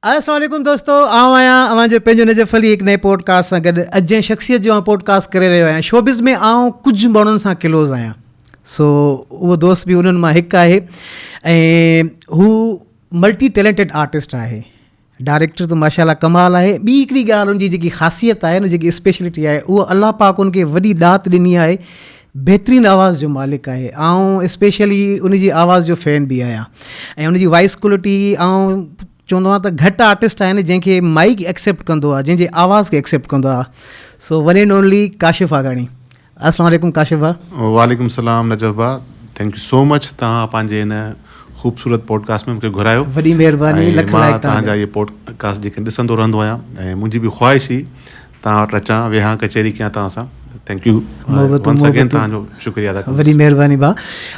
अस्सलाम वालेकुम दोस्तों, आऊं आहियां अव्हांजो पंहिंजो नजफ़ अली हिकु नए पॉडकास्ट सां गॾु। अॼु जंहिं शख़्सियत जो पॉडकास्ट करे रहियो आहियां, शोबिज़ में आऊं कुझु माण्हुनि सां क्लोज़ आहियां, सो उहो दोस्त बि उन्हनि मां हिकु आहे ऐं हू मल्टी टैलेंटेड आर्टिस्ट आहे। डायरेक्टर त माशाल्लाह कमाल आहे। ॿी हिकिड़ी ॻाल्हि हुनजी जेकी ख़ासियत आहे न, जेकी स्पेशलिटी आहे, उहा अलाह पाक उनखे वॾी ॾात ॾिनी आहे। बहितरीनु आवाज़ जो मालिक आहे। ऐं स्पेशली उनजी आवाज़ जो फ़ैन बि आहियां ऐं उनजी वॉइस क्वालिटी ऐं चवंदो आहे त घटि आर्टिस्ट आहिनि जंहिंखे माइक एक्सेप्ट कंदो आहे, जंहिंजे आवाज़ खे एक्सेप्ट कंदो आहे। So one and only Kashif Aghani. अस्सलाम वालेकुम काशिफ़ भाउ। वालेकुम सलाम नजफ़ भाउ, थैंक यू सो मच। तव्हां पंहिंजे हिन ख़ूबसूरत पॉडकास्ट में मूंखे घुरायो, वॾी महिरबानी। मां तव्हांजा इहे पॉडकास्ट जेके ॾिसंदो रहंदो आहियां ऐं मुंहिंजी बि ख़्वाहिश हुई तव्हां वटि अचां, वेहां कचहरी कयां तव्हां सां। थैंक यू वंस अगेन, तव्हांजो शुक्रिया अदा कयां। वॾी महिरबानी भाउ।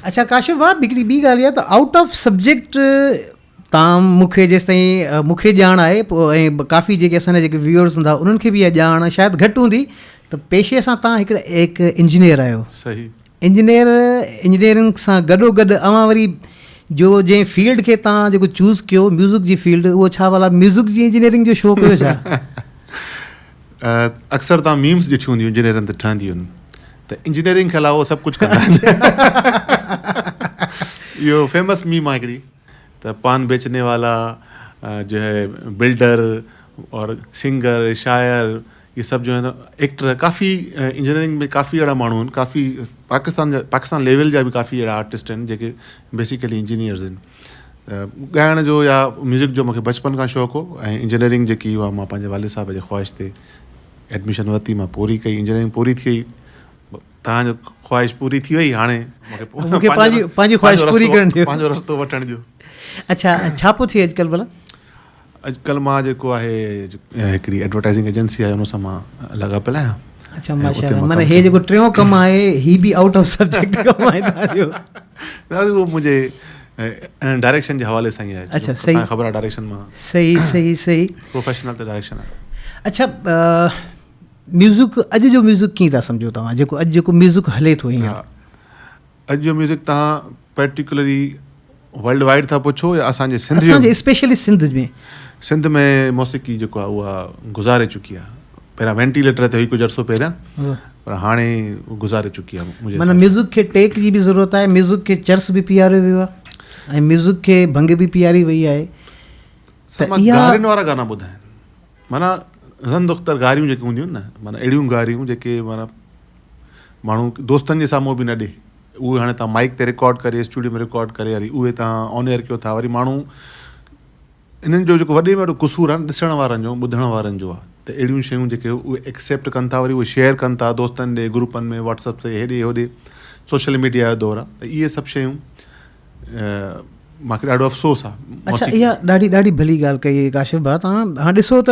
अच्छा काशिफ़ भाउ, हिकिड़ी ॿी ॻाल्हि आहे त आउट ऑफ सब्जेक्ट तव्हां मूंखे जेसिताईं मूंखे ॼाण आहे ऐं काफ़ी जेके असांजा जेके व्यूअर्स हूंदा उन्हनि खे बि इहा ॼाण शायदि घटि हूंदी त पेशे सां तव्हां हिकु इंजीनियर आहियो। सही। इंजीनियरिंग सां गॾोगॾु अव्हां वरी जो जंहिं फील्ड खे तव्हां जेको चूज़ कयो, म्यूज़िक जी फील्ड, उहो छा भला म्यूज़िक जी इंजीनियरिंग जो शौक़ु हुयो छा? अक्सर तव्हां मीम्स ॾिठियूं हूंदियूं इंजीनियरिंग त ठहंदियूं आहिनि, त इंजीनियरिंग खे अलावा सभु कुझु कंदा आहिनि। इहो फेमस मीम आहे हिकिड़ी, त पान बेचने वाला जो है बिल्डर और सिंगर शायर, ये सब जो है ना एक्टर, काफ़ी इंजीनियरिंग में काफ़ी अहिड़ा माण्हू आहिनि, काफ़ी पाकिस्तान लेवल जा बि काफ़ी अहिड़ा आर्टिस्ट आहिनि जेके बेसिकली इंजीनियर्स आहिनि। त ॻाइण जो या म्यूज़िक जो मूंखे बचपन खां शौक़ु हो ऐं इंजीनियरिंग जेकी हुआ मां पंहिंजे वालिद साहिब जे ख़्वाहिश ते एडमिशन वरिती, मां पूरी कई, इंजीनियरिंग पूरी थी वई। तव्हांजो ख़्वाहिश पूरी थी वई, हाणे मूंखे पंहिंजी ख़्वाहिश पूरी करणु पंहिंजो रस्तो वठण जो। अच्छा, छा पोइ थिए अॼुकल्ह भला? अॼुकल्ह मां जेको आहे हिकिड़ी एडवर्टाइज़िंग एजेंसी आहे, उन सां मां लॻा पियल आहियां। अच्छा माशाल्लाह, माना हे जेको टियों कमु आहे ही बि आउट ऑफ सब्जेक्ट कमु आहे तव्हांजो? उहो मुंहिंजे डायरेक्शन जे हवाले सां ई आहे। अच्छा, सही, ख़बर आहे डायरेक्शन मां। सही प्रोफेशनल त डायरेक्शन आहे। अच्छा, म्यूज़िक अॼु जो म्यूज़िक कीअं था सम्झो तव्हां? अॼु जेको म्यूज़िक हले थो हीअं, अॼु जो म्यूज़िक तव्हां पर्टिकुलरली वर्ल्ड वाइड था पुछो या असांजे स्पेशली सिंध में मौसीक़ी जेको आहे उहा गुज़ारे चुकी आहे। पहिरियां वेंटिलेटर ते हुई कुझु अर्सो पहिरियां, पर हाणे गुज़ारे चुकी आहे। माना म्यूज़िक खे टेक जी बि ज़रूरत आहे, म्यूज़िक खे चर्स बि पीआरियो वियो आहे ऐं म्यूज़िक खे भंग बि पीआरी वई आहे। गारियुनि वारा गाना ॿुधाइनि, माना ज़न दुख्तर गारियूं जेके हूंदियूं आहिनि न, माना अहिड़ियूं गारियूं जेके माना माण्हू दोस्तनि जे साम्हूं बि न ॾे, उहे हाणे तव्हां माइक ते रिकॉर्ड करे, स्टूडियो में रिकॉर्ड करे, वरी उहे तव्हां ऑन एयर कयो था। वरी माण्हू इन्हनि जो जेको वॾे में वॾो क़सूरु आहे ॾिसण वारनि जो, ॿुधण वारनि जो आहे, त अहिड़ियूं शयूं जेके उहे एक्सेप्ट कनि था, वरी उहे शेयर कनि था दोस्तनि ॾे, ग्रुपनि में, व्हाट्सअप ते, हेॾे होॾे, सोशल मीडिया जो दौरु आहे। त इहे सभु शयूं मूंखे ॾाढो अफ़सोसु आहे। अच्छा, इहा ॾाढी भली ॻाल्हि कई काशिफ़ भाउ। तव्हां हाणे ॾिसो त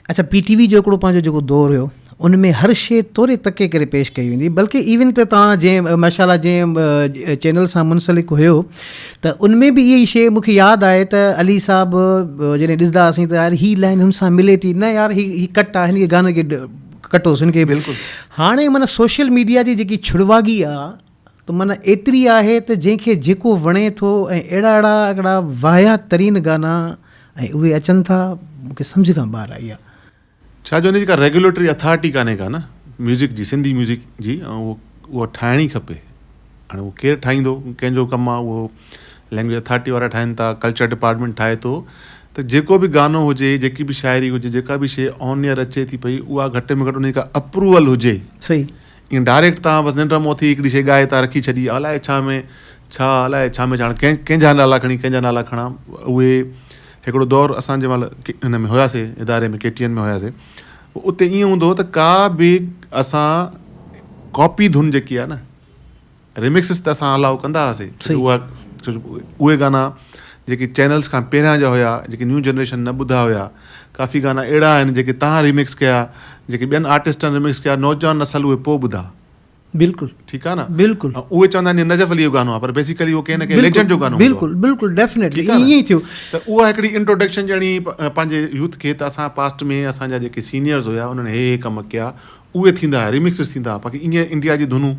अच्छा, PTV जो हिकिड़ो पंहिंजो जेको दौरु हुयो, उन में हर शइ तोरे तके करे पेश कई वेंदी, बल्कि इवन त तव्हां जंहिं माशाल्लाह जंहिं चैनल सां मुंसलिक हुयो त उनमें बि इहा ई शइ मूंखे यादि आहे त अली साहिबु जॾहिं ॾिसंदा हुआसीं त यार हीअ लाइन हुन सां मिले थी, न यार हीअ कट आहे, हिन गाने खे कटोसि, हिनखे। बिल्कुलु। हाणे माना सोशल मीडिया जी जेकी छुड़वागी आहे त माना एतिरी आहे त जंहिंखे जेको वणे थो ऐं अहिड़ा हिकिड़ा वाहियात तरीन गाना ऐं उहे अचनि था, मूंखे सम्झ खां ॿाहिरि आई आहे। छा जो हुनजी का रेगुलेटरी अथॉरिटी कान्हे का न म्यूज़िक जी, सिंधी म्यूज़िक जी, ऐं उहा ठाहिणी खपे। हाणे उहो केरु ठाहींदो, कंहिंजो कमु आहे, उहो लैंग्वेज अथॉरिटी वारा ठाहिनि था, कल्चर डिपार्टमेंट ठाहे थो, त जेको बि गानो हुजे, जेकी बि शाइरी हुजे, जेका बि शइ ऑन एयर अचे थी पई, उहा घटि में घटि उनजी का अप्रूवल हुजे। सही। ईअं डायरेक्ट तव्हां बसि निंड मां उथी हिकिड़ी शइ ॻाए था रखी छॾी, अलाए छा में ॼाण कंहिंजा नाला खणी कंहिंजा नाला खणा। उहे हिकिड़ो दौरु असांजे महिल हिन में हुयासीं, इदारे में, KTN में हुयासीं, उते ईअं हूंदो हो त का बि असां कॉपी धुन जेकी आहे न, रिमिक्सिस त असां अलाउ कंदा हुआसीं। उहे गाना जेके चैनल्स खां पहिरियां जा हुया, जेके न्यू जनरेशन न ॿुधा हुया, काफ़ी गाना अहिड़ा आहिनि जेके तव्हां रिमिक्स कया, जेके ॿियनि आर्टिस्टनि रिमिक्स कया, नौजवान नसल उहे पोइ ॿुधा। बिल्कुलु ठीकु आहे न। बिल्कुलु। उहे चवंदा आहिनि नजफ़ अली जो गानो आहे, पर बेसिकली उहो कंहिं न कंहिं लेजेंड जो गानो। बिल्कुलु डेफिनेटली ईअं ई थियो। त उहा हिकिड़ी इंट्रोडक्शन ॼणी पंहिंजे यूथ खे, त असां पास्ट में असांजा जेके सीनियर्स हुया उन्हनि हे कमु कया, उहे थींदा हुआ, रिमिक्सिस थींदा हुआ। बाक़ी ईअं इंडिया जी धुनूं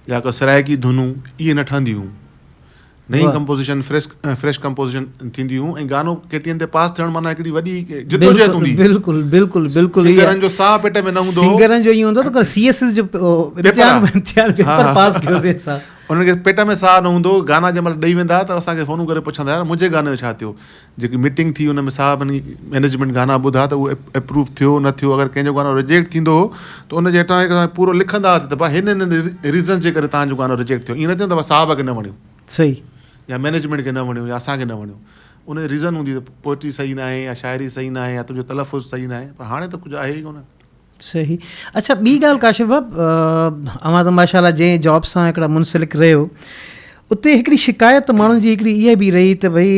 या को सराइकी धुनूं इहे न ठहंदियूं हुयूं। नई कंपोज़िशन फ्रेश कंपोज़िशन थींदियूं ऐं गानो केटीअनि ते पास थियणु माना हिकिड़ी वॾी जिदोजहद हूंदी। बिल्कुलु बिल्कुलु बिल्कुलु सिंगरनि जो साह पेट में न हूंदो, सिंगरनि जो ईअं हूंदो त CSS जो पेपर पास कयोसीं असां, उन्हनि खे पेट में साह न हूंदो, गाना जंहिं महिल ॾेई वेंदा त असांखे फ़ोनूं करे पुछंदा यार मुंहिंजे गाने जो छा थियो, जेकी मीटिंग थी उन में साहब मैनेजमेंट गाना ॿुधा त उहो अप्रूव थियो न थियो, अगरि कंहिंजो गानो रिजेक्ट थींदो हो त उनजे हेठां असां पूरो लिखंदा हुआसीं त भाई हिन रीज़न जे करे तव्हांजो गानो रिजेक्ट थियो। ईअं न थियो त साहब खे न वणियो, सही, या मैनेजमेंट खे न वणियो, या असांखे न वणियो, उन रीज़न हूंदी त पोइट्री सही न आहे या शाइरी सही न आहे या तुंहिंजो तलफ़ुज़ सही न आहे, पर हाणे त कुझु आहे ई कोन। सही। अच्छा, ॿी ॻाल्हि काशिफ़ भाउ, अवां त माशाल्लाह जंहिं जॉब सां हिकिड़ा मुंसलिक रहियो, उते हिकिड़ी शिकायत माण्हुनि जी हिकिड़ी इहा बि रही त भई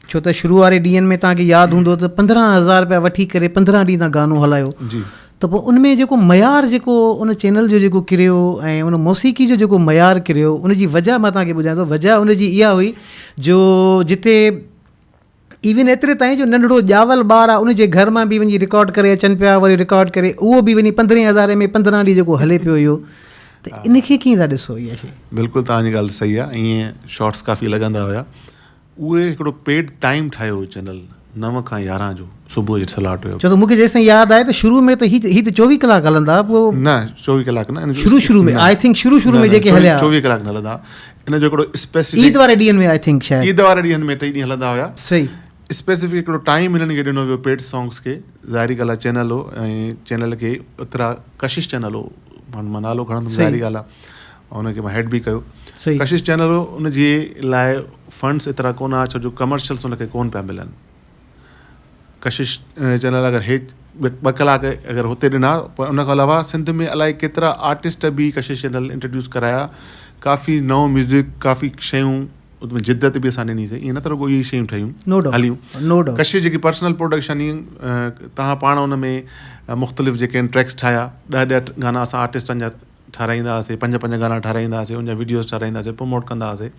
छो त शुरू वारे ॾींहंनि में तव्हांखे यादि हूंदो त 15,000 रुपया वठी करे 15 ॾींहं तव्हां गानो हलायो जी, त पोइ उन में जेको मयार जेको उन चैनल जो जेको किरियो ऐं उन मौसीक़ी जो जेको मयार किरियो, उनजी वजह मां तव्हांखे ॿुधायां थो। वजह उनजी इहा हुई जो जिते इवन एतिरे ताईं जो नंढड़ो ॼावल ॿार आहे उनजे घर मां बि वञी रिकॉर्ड करे अचनि पिया, वरी रिकॉर्ड करे उहो बि वञी 15,000 में 15 ॾींहं जेको हले पियो इहो, त इनखे कीअं था ॾिसो इहा शइ? बिल्कुलु तव्हांजी ॻाल्हि सही आहे। ईअं शॉर्ट्स काफ़ी लॻंदा हुया, उहे हिकिड़ो पेड टाइम ठाहियो हो चैनल 9 खां 11 जो सुबुह जो स्लॉट हुयो। छो त मूंखे जेसिताईं यादि आहे त शुरू में त ही त 24 कलाक हलंदा, पोइ न 24 कलाक न, शुरू में आई थिंक शुरू में जेके हलिया 24 कलाक न हलंदा। इन जो हिकिड़ो स्पेसिफिक ईद वारे ॾींहंनि में आई थिंक शायदि ईद वारे ॾींहंनि में 3 ॾींहं हलंदा हुया। सही, स्पेसिफिक हिकिड़ो टाइम हिननि खे ॾिनो वियो पेड सॉन्ग्स खे। ज़ाहिरी ॻाल्हि आहे चैनल हो ऐं चैनल खे ओतिरा कशिश चैनल हो, मां नालो खणंदुमि, ज़ाहिरी ॻाल्हि आहे, ऐं हुनखे मां हेड बि कयो। कशिश चैनल हो, उनजे लाइ फंड्स एतिरा कोन आहे छो जो कमर्शियल्स उनखे कोन पिया मिलनि। कशिश चैनल अगरि 2 कलाक अगरि हुते ॾिना, पर उन खां अलावा सिंध में अलाए केतिरा आर्टिस्ट बि कशिश चैनल इंट्रोड्यूस कराया, काफ़ी नओं म्यूज़िक, काफ़ी शयूं उसमें जिद्दत बि असां ॾिनीसीं। ईअं न त रुॻो इहे शयूं ठहियूं हलियूं। कशिश जेकी पर्सनल प्रोडक्शन ई तव्हां पाण उन में मुख़्तलिफ़ जेके आहिनि ट्रैक्स ठाहिया, 10 गाना असां आर्टिस्टनि जा ठाराईंदा हुआसीं, 5 गाना ठाराईंदा हुआसीं, उनजा वीडियोज़ ठाराईंदा हुआसीं, प्रमोट कंदा हुआसीं।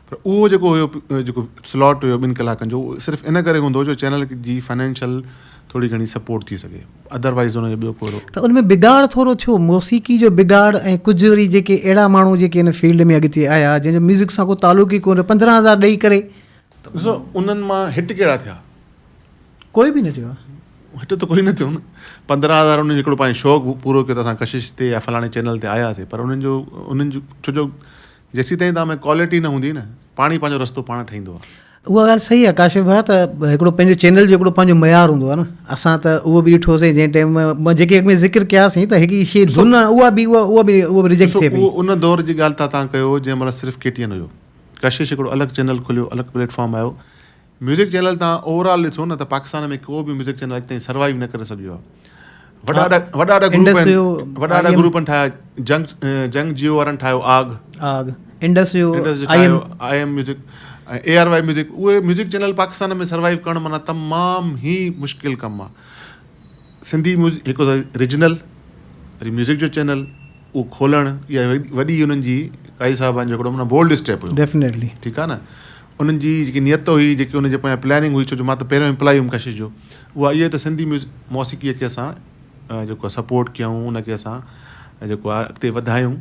पर उहो जेको हुयो, जेको स्लॉट हुयो 2 कलाकनि जो, उहो सिर्फ़ु इन करे हूंदो जो चैनल जी फाइनेंशियल थोड़ी घणी सपोर्ट थी सघे, अदरवाइज़ हुनजो ॿियो कोई त उनमें बिगाड़ थोरो थियो, मौसीक़ी जो बिगाड़, ऐं कुझु वरी जेके अहिड़ा माण्हू जेके हिन फील्ड में अॻिते आया जंहिंजो म्यूज़िक सां को तालुक़ ई कोन्हे, 15,000 ॾेई करे, ॾिसो उन्हनि मां हिट कहिड़ा थिया? कोई बि न थियो, हिट त कोई न थियो न। 15,000 उन्हनि हिकिड़ो पंहिंजो शौक़ु पूरो कयो त असां कशिश ते या फलाणे चैनल ते आयासीं, पर उन्हनि जो छो जो जेसीं ताईं तव्हां में क्वालिटी न हूंदी न, पाण पंहिंजो रस्तो पाण ठाहींदो आहे। उहा ॻाल्हि सही आहे काशिफ़ भाउ, त हिकिड़ो पंहिंजो चैनल जो हिकिड़ो पंहिंजो मयार हूंदो आहे न। असां त उहो बि ॾिठोसीं जंहिं टाइम जेके में ज़िक्र कयासीं त हिकिड़ी शइ धुन उहा बि रिजेक्ट थिए पई। उन दौर जी ॻाल्हि तव्हां कयो जंहिं महिल सिर्फ़ु KTN हुयो, कशिश हिकिड़ो अलॻि चैनल खुलियो, अलॻि प्लेटफॉर्म आयो। म्यूज़िक चैनल तव्हां ओवरऑल ॾिसो न त पाकिस्तान में को बि म्यूज़िक चैनल अॼु ताईं सर्वाइव न करे सघियो आहे। वॾा ग्रुपनि ठाहिया, जंग जियो वारनि ठाहियो आग, Indus IM music, ARY music, उहे म्यूज़िक चैनल पाकिस्तान में सर्वाइव करणु माना तमामु ई मुश्किल कमु आहे। सिंधी म्यूज़िक हिकु त रीजनल वरी म्यूज़िक जो चैनल उहो खोलणु, इहा वॾी उन्हनि जी काई साहिबान जो हिकिड़ो माना बोल्ड स्टेप हुयो। डेफिनेटली, ठीकु आहे न। उन्हनि जी जेकी नियत हुई, जेकी उनजे पोयां प्लानिंग हुई, छो जो मां त पहिरियों एम्प्लॉय हुयुमि कशिश जो, उहा इहा त सिंधी मौसीक़ीअ खे असां जेको सपोर्ट कयूं, उनखे असां जेको आहे अॻिते वधायूं,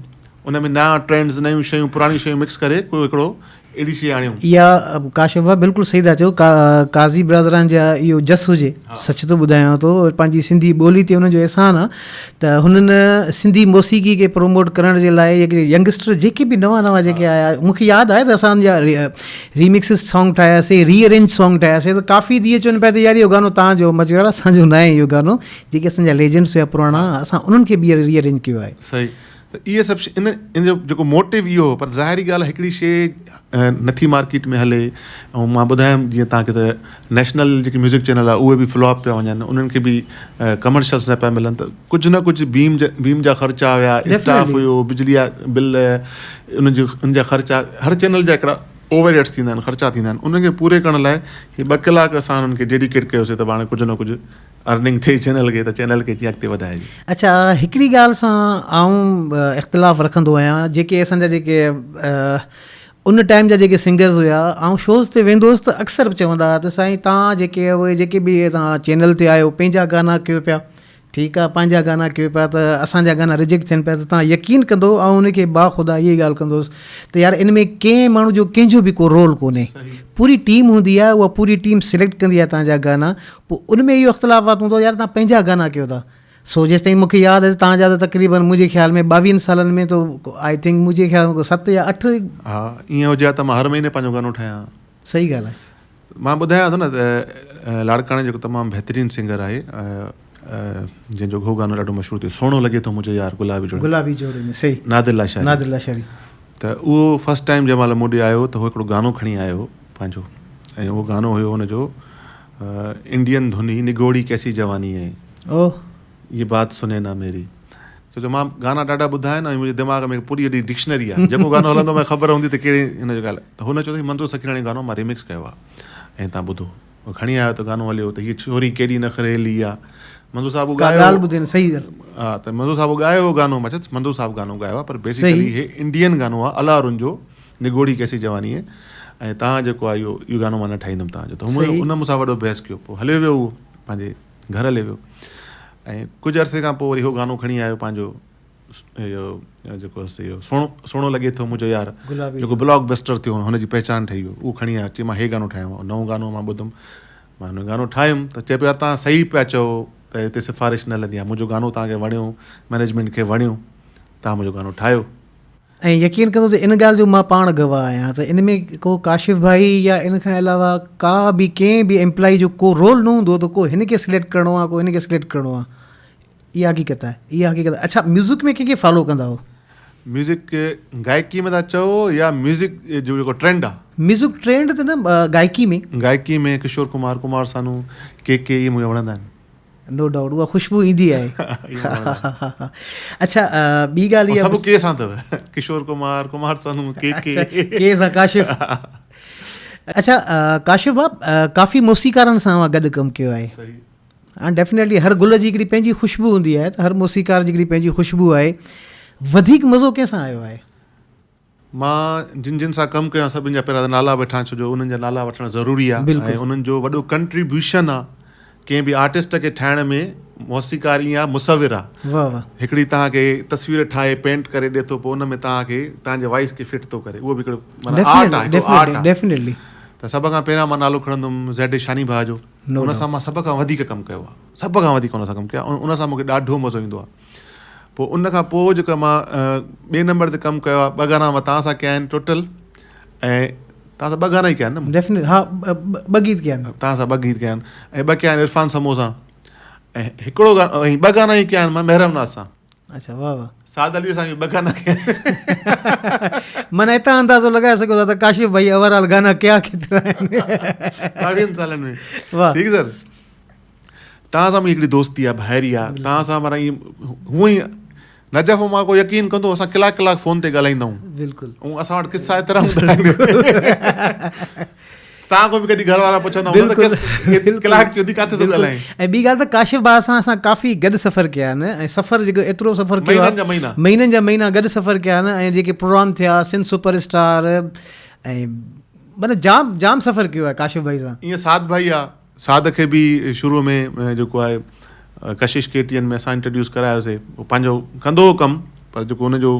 उन में नया ट्रेंड्स, नयूं शयूं, पुराणी शयूं मिक्स करे कोई हिकिड़ो अहिड़ी शइ आणियूं। इहा काशिफ़ भाउ बिल्कुलु सही था चओ। काज़ी ब्रदरनि जा इहो जस हुजे, सच थो ॿुधायांव थो, पंहिंजी सिंधी ॿोली ते हुनजो एहसान आहे त हुननि सिंधी मौसीक़ी खे प्रमोट करण जे लाइ जेके यंगस्टर जेके बि नवां जेके आया, मूंखे यादि आहे त असांजा रीमिक्सिस सॉन्ग ठाहियासीं, रीअरेंज सॉन्ग ठाहियासीं, त काफ़ी ॾींहं चवनि पिया त यार इहो गानो तव्हांजो मज़ो आहे, असांजो न आहे इहो गानो, जेके असांजा लेजेंड्स हुया पुराणा, असां उन्हनि खे बि रीअरेंज कयो आहे। सही, त इहे सभु इन जो जेको मोटिव इहो हो, पर ज़ाहिरी ॻाल्हि आहे हिकिड़ी शइ नथी मार्केट में हले। ऐं मां ॿुधायमि जीअं तव्हांखे त नेशनल जेके म्यूज़िक चैनल आहे उहे बि फ्लॉप पिया वञनि, उन्हनि खे बि कमर्शियल्स न पिया मिलनि, त कुझु न कुझु बीम जा ख़र्चा हुया, स्टाफ हुयो, बिजली जा बिल, उनजा ख़र्चा, हर चैनल जा हिकिड़ा ओवरहेड्स थींदा आहिनि, ख़र्चा थींदा आहिनि, उनखे पूरे करण लाइ हीअ 2 कलाक असां उन्हनि खे डेडिकेट कयोसीं त पाण कुझु न कुझु अर्निंग थिए चैनल खे, त चैनल खे जीअं अॻिते वधाइजे। अच्छा, हिकिड़ी ॻाल्हि सां आऊं इख़्तिलाफ़ु रखंदो आहियां, जेके असांजा जेके उन टाइम जा जेके सिंगर्स हुया, ऐं शोज़ ते वेंदो हुउसि त अक्सर चवंदा हुआ त साईं तव्हां जेके बि तव्हां चैनल ते आहियो, पंहिंजा गाना कयो पिया, ठीकु आहे पंहिंजा गाना कयो पिया त असांजा गाना रिजेक्ट थियनि पिया त तव्हां यकीन कंदो ऐं उनखे बाख़ुदा इहा ॻाल्हि कंदोसि त यार इन में कंहिं माण्हू जो कंहिंजो बि को रोल कोन्हे, पूरी टीम हूंदी आहे, उहा पूरी टीम सिलेक्ट कंदी आहे तव्हांजा गाना, पोइ उन में इहो इख़्तिलाफ़ात हूंदो यार तव्हां पंहिंजा गाना कयो था। सो जेसि ताईं मूंखे यादि आहे तव्हांजा त तक़रीबन मुंहिंजे ख़्याल में 22 सालनि में त आई थिंक मुंहिंजे ख़्याल में 7 या 8। हा ईअं हुजे त मां हर महीने पंहिंजो गानो ठाहियां। सही ॻाल्हि आहे। मां ॿुधायां थो न त लाड़काणे जेको तमामु बहितरीनु सिंगर आहे जंहिंजो उहो गानो ॾाढो मशहूरु थियो, सुहिणो लॻे थो मुंहिंजो यार गुलाबी जोड़े में, सही, नादिर लाशारी। त उहो फस्ट टाइम जंहिं महिल मूं ॾे आयो त उहो हिकिड़ो गानो खणी आयो पंहिंजो, ऐं उहो गानो हुयो हुनजो इंडियन धुनी निगोड़ी कैसी जवानी है, ओह ये बात सुने ना मेरी। छो मां गाना ॾाढा ॿुधा आहिनि ऐं मुंहिंजे दिमाग़ में पूरी एॾी डिक्शनरी आहे, जेको गानो हलंदो मूंखे ख़बर हूंदी त कहिड़ी हिन जो ॻाल्हि। त हुन चयो त मंजूर सखीराणी गानो मां रिमिक्स कयो आहे ऐं तव्हां ॿुधो। उहो खणी आयो त गानो हलियो त हीअ छोरी केॾी नखरेली आहे। मंजूर साहिबु ॻायो, सही हा त मंजूर साहिबु ॻायो हो गानो, मां चयो मंजूर साहिबु गानो ॻायो आहे, पर बेसिकली हे इंडियन गानो आहे अला अरुण जो निगोड़ी कैसी जवानी है। ऐं तव्हां जेको आहे इहो गानो मां न ठाहींदुमि तव्हांजो। त उन मूंसां वॾो बहस कयो, पोइ हलियो वियो उहो पंहिंजे घर हलियो वियो। ऐं कुझु अरसे खां पोइ वरी इहो गानो खणी आयो पंहिंजो इहो जेको इहो सुहिणो लॻे थो मुंहिंजो यार, जेको ब्लॉक बस्टर थियो हुनजी पहचान ठही वियो, उहो खणी आयो। चई मां हे गानो ठाहियो, नओं गानो मां ॿुधुमि, मां हुन गानो ठाहियुमि त चए पियो तव्हां सही पिया चओ त हिते सिफ़ारिश न लॻी आहे, मुंहिंजो गानो तव्हांखे वणियो, मैनेजमेंट खे वणियो, तव्हां मुंहिंजो गानो ठाहियो। ऐं यकीन कंदो त इन ॻाल्हि जो मां पाण गवाह आहियां त इन में को काशिफ़ भाई या इन खां अलावा का बि कंहिं बि एम्प्लॉई जो को रोल न हूंदो त को हिन खे सिलेक्ट करिणो आहे, को हिन खे सिलेक्ट करिणो आहे। इहा हक़ीक़त आहे, इहा हक़ीक़त आहे। अच्छा म्यूज़िक में कंहिंखे फॉलो कंदा हो? म्यूज़िक गायकी में था चओ या म्यूज़िक जो जेको ट्रेंड आहे? म्यूज़िक ट्रेंड त न, गायकी में किशोर कुमार, कुमार सानू, के इहे मूंखे वणंदा आहिनि। नो डाउट, उहा ख़ुशबू ईंदी आहे। अच्छा ॿी ॻाल्हि इहा, सभु के सां अथव, किशोर कुमार, कुमार सानू, के सां काशिफ़। अच्छा काशिफ़ भाउ काफ़ी मौसीकारनि सां गॾु कमु कयो आहे। हाणे डेफिनेटली हर गुल जी हिकिड़ी पंहिंजी ख़ुशबू हूंदी आहे, त हर मौसीकार जी हिकिड़ी पंहिंजी ख़ुशबू आहे। वधीक मज़ो कंहिंसां आयो आहे? मां जिन सां कमु कयो सभिनि जा पहिरियां नाला वठां, छो जो उन्हनि जा नाला वठणु ज़रूरी आहे ऐं उन्हनि जो वॾो कंट्रीब्यूशन आहे कंहिं बि आर्टिस्ट खे ठाहिण में। मौसीकार ईअं आहे, मुसविर आहे। वाह वाह। हिकिड़ी तव्हांखे तस्वीर ठाहे पेंट करे ॾिए थो, पोइ उन में तव्हांखे तव्हांजे वॉइस खे फिट थो करे, उहो बि हिकिड़ो आर्ट आहे। डेफिनेटली। त सभ खां पहिरियां मां नालो खणंदुमि ज़ैड शानी भाउ जो। उन सां मां सभ खां वधीक कमु कयो आहे, सभ खां वधीक उन सां कमु कयो आहे, उन सां मूंखे ॾाढो मज़ो ईंदो आहे। पोइ उन खां पोइ जेका मां ॿिए नंबर ते कमु कयो आहे, 2 गाना मां तव्हां सां कया आहिनि टोटल, ऐं तव्हां सां 2 गाना ई कया आहिनि न? डेफिनेट, हा 2 गीत कया आहिनि तव्हां सां, 2 गीत कया आहिनि, ऐं 2 कया आहिनि इरफान समो सां, ऐं हिकिड़ो गानो, ऐं 2 गाना ई कया आहिनि मां महरम नाज़ सां। अच्छा वाह वाह। साद अली सां बि 2 गाना कया आहिनि। माना हितां अंदाज़ो लॻाए सघो था त काशिफ़ भाई ओवरऑल गाना कया केतिरा आहिनि 20 सालनि में। वाह। ठीकु सर, तव्हां सां बि हिकिड़ी दोस्ती आहे, भाइरी आहे, तव्हां सां माना ईअं हूअं ई नजफ़ मां को यकीन कंदो, असां कलाक फ़ोन ते ॻाल्हाईंदा आहियूं। बिल्कुलु। ऐं असां वटि किसा एतिरा हूंदा आहिनि, तव्हां खां बि कॾहिं घर वारा पुछंदा कलाक थी किथे थो ॻाल्हाए। ऐं ॿी ॻाल्हि त काशिफ़ भाउ सां असां काफ़ी गॾु सफ़र कया आहिनि, ऐं सफ़र जेको एतिरो सफ़र कयो आहे, महीननि जा महीना गॾु सफ़र कया आहिनि, ऐं जेके प्रोग्राम थिया सिंध सुपर स्टार, ऐं मतिलबु जाम सफ़र कयो आहे काशिफ़ भाई सां। ईअं साद भाई आहे, साद खे बि शुरू में जेको आहे कशिश केटीअन में असां इंट्रोड्यूस करायोसीं, उहो पंहिंजो कंदो हो कमु, पर जेको हुनजो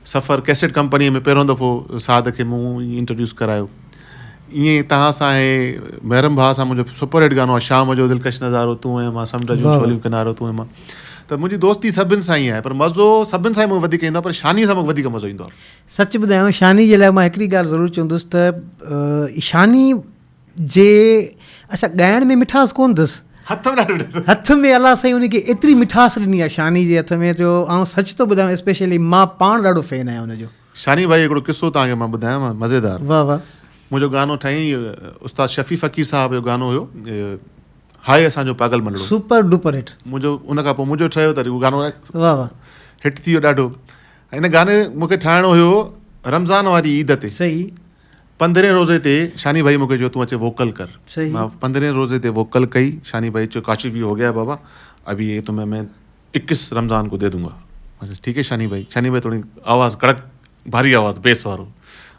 सफ़र कैसेट कंपनीअ में पहिरियों दफ़ो साद खे मूं इंट्रोड्यूस करायो। ईअं तव्हां सां ऐं महरम भाउ सां मुंहिंजो सुपर हिट गानो आहे शाम जो दिलकश नज़ारो तूं ऐं मां, समुंड जूं छोलियूं किनारो तूं ऐं मां। त मुंहिंजी दोस्ती सभिनि सां ई आहे, पर मज़ो सभिनि सां ई मूंखे वधीक ईंदो आहे, पर शानी सां मूंखे वधीक मज़ो ईंदो आहे। सच ॿुधायांव, शानी जे लाइ मां हिकिड़ी ॻाल्हि ज़रूरु चवंदुसि त शानी जे अच्छा ॻाइण में मिठास कोन अथसि, हथ में अलाह साईं उनखे एतिरी मिठास ॾिनी आहे शानी जे हथ में, जो ऐं सच थो ॿुधायां, स्पेशली मां पाण ॾाढो फैन आहियां हुनजो। शानी भाई हिकिड़ो किस्सो तव्हांखे मां ॿुधायां मज़ेदार। वाह वाह। मुंहिंजो गानो ठाही उस्ताद शफ़ी फ़कीर साहिब जो गानो हुयो, हाय असांजो पागल मलड़ो, सुपर डुपर हिट। मुंहिंजो उन खां पोइ मुंहिंजो ठहियो त उहो गानो वाह वाह हिट थी वियो ॾाढो। हिन गाने मूंखे ठाहिणो हुयो रमज़ान वारी ईद ते। सही। 15 रोज़े ते शानी भाई मूंखे चयो तूं अचे वोकल कर। सही। मां 15 रोज़े ते वोकल कई। शानी भाई चयो काशिफ़ हो गया बाबा, अभी ये तुम्हें मैं 21 रमज़ान को दे दूंगा। अच्छा ठीक है शानी भाई। शानी भाई थोड़ी आवाज़ कड़क भारी आवाज़ बेस वारो।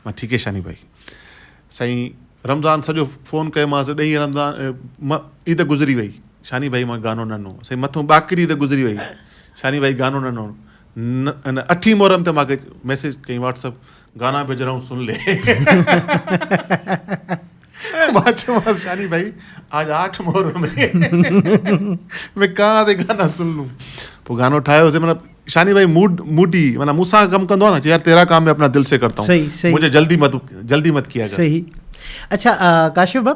मां ठीक है शानी भाई। साईं रमज़ान सॼो फ़ोन कयोमांसि, 2 रमज़ान ईद गुज़री वई, शानी भाई मां गानो ॾिनो साईं मथां ॿाकरी त गुज़री वई शानी भाई गानो ॾिनो न 8 मुहर्रम ते मूंखे मैसेज कई व्हाट्सअप गाना भेज रहा हूँ सुन ले मां चयोमांसि शानी भाई आज 8 मुहर्रम मैं कहाँ से गाना सुन लूँ पोइ गानो ठाहियोसीं मतिलबु शानी भाई मूडी माना मूंसां कमु कंदो आहे न यार तेरा काम मैं अपना दिल से करता हूँ सही सही मुझे जल्दी मत किया कर सही अच्छा काशिफ भाउ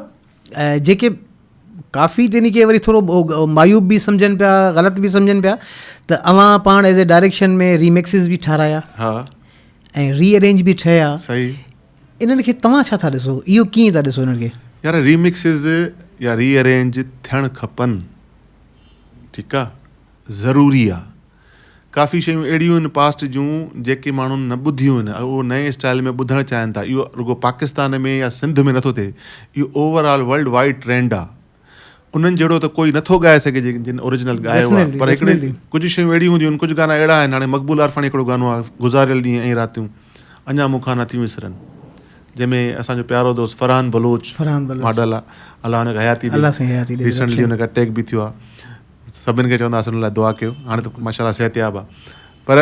जेके काफ़ी तनी के वरी थोरो मायूब बि सम्झनि पिया ग़लति बि सम्झनि पिया त अव्हां पाण एज़ ए डायरेक्शन में रीमिक्सिस बि ठाराया हा ऐं रीअरेंज बि ठहिया सही इन्हनि खे तव्हां छा था ॾिसो इहो कीअं था ॾिसो इन्हनि खे यार रीमिक्सिस या रीअरेंज थियणु खपनि ठीकु आहे ज़रूरी आहे काफ़ी शयूं अहिड़ियूं आहिनि पास्ट जूं जेके माण्हुनि न ॿुधियूं आहिनि उहो नए स्टाइल में ॿुधणु चाहिनि था इहो रुॻो पाकिस्तान में या सिंध में नथो थिए इहो ओवरऑल वर्ल्ड वाइड ट्रेंड आहे उन्हनि जहिड़ो त कोई नथो ॻाए सघे जिन ओरिजिनल ॻायो आहे पर हिकिड़े कुझु शयूं अहिड़ियूं हूंदियूं आहिनि कुझु गाना अहिड़ा आहिनि हाणे मक़बूल अरफानी हिकिड़ो गानो आहे गुज़ारियल ॾींहं ऐं रातियूं अञा मूंखां नथियूं विसरनि जंहिंमें असांजो प्यारो दोस्त फरहान बलोच मॉडल आहे अलाह हुनखे हयाती रिसेंटली हुनखे अटैक बि थियो आहे सभिनि खे चवंदासीं हुन लाइ दुआ कयो हाणे त माशाल्लाह सिहतयाब आहे पर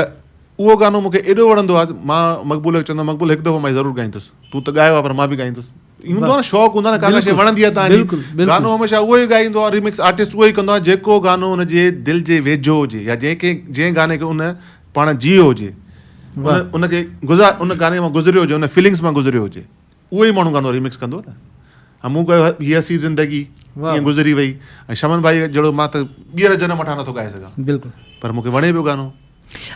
उहो गानो मूंखे एॾो वणंदो आहे मां मक़बूल खे चवंदो मक़बूल हिकु दफ़ो मां ज़रूरु ॻाईंदुसि तूं त ॻायो आहे पर मां बि ॻाईंदुसि हूंदो आहे न शौक़ु हूंदो आहे न का शइ वणंदी आहे तव्हांजी गानो हमेशह उहो ई ॻाईंदो आहे रिमिक्स आर्टिस्ट उहो ई कंदो आहे जेको गानो हुनजे दिलि जे वेझो हुजे या जंहिं गाने खे उन पाण जियो हुजे उनखे उन गाने मां गुज़रियो हुजे उन फीलिंग्स मां गुज़रियो हुजे उहो ई माण्हू गानो रिमिक्स कंदो न ऐं मूं कयो हीअ सी ज़िंदगी ईअं गुज़री वई ऐं शमन भाई जहिड़ो मां त ॿीहर जनम वठां नथो ॻाए सघां बिल्कुलु पर मूंखे वणे पियो गानो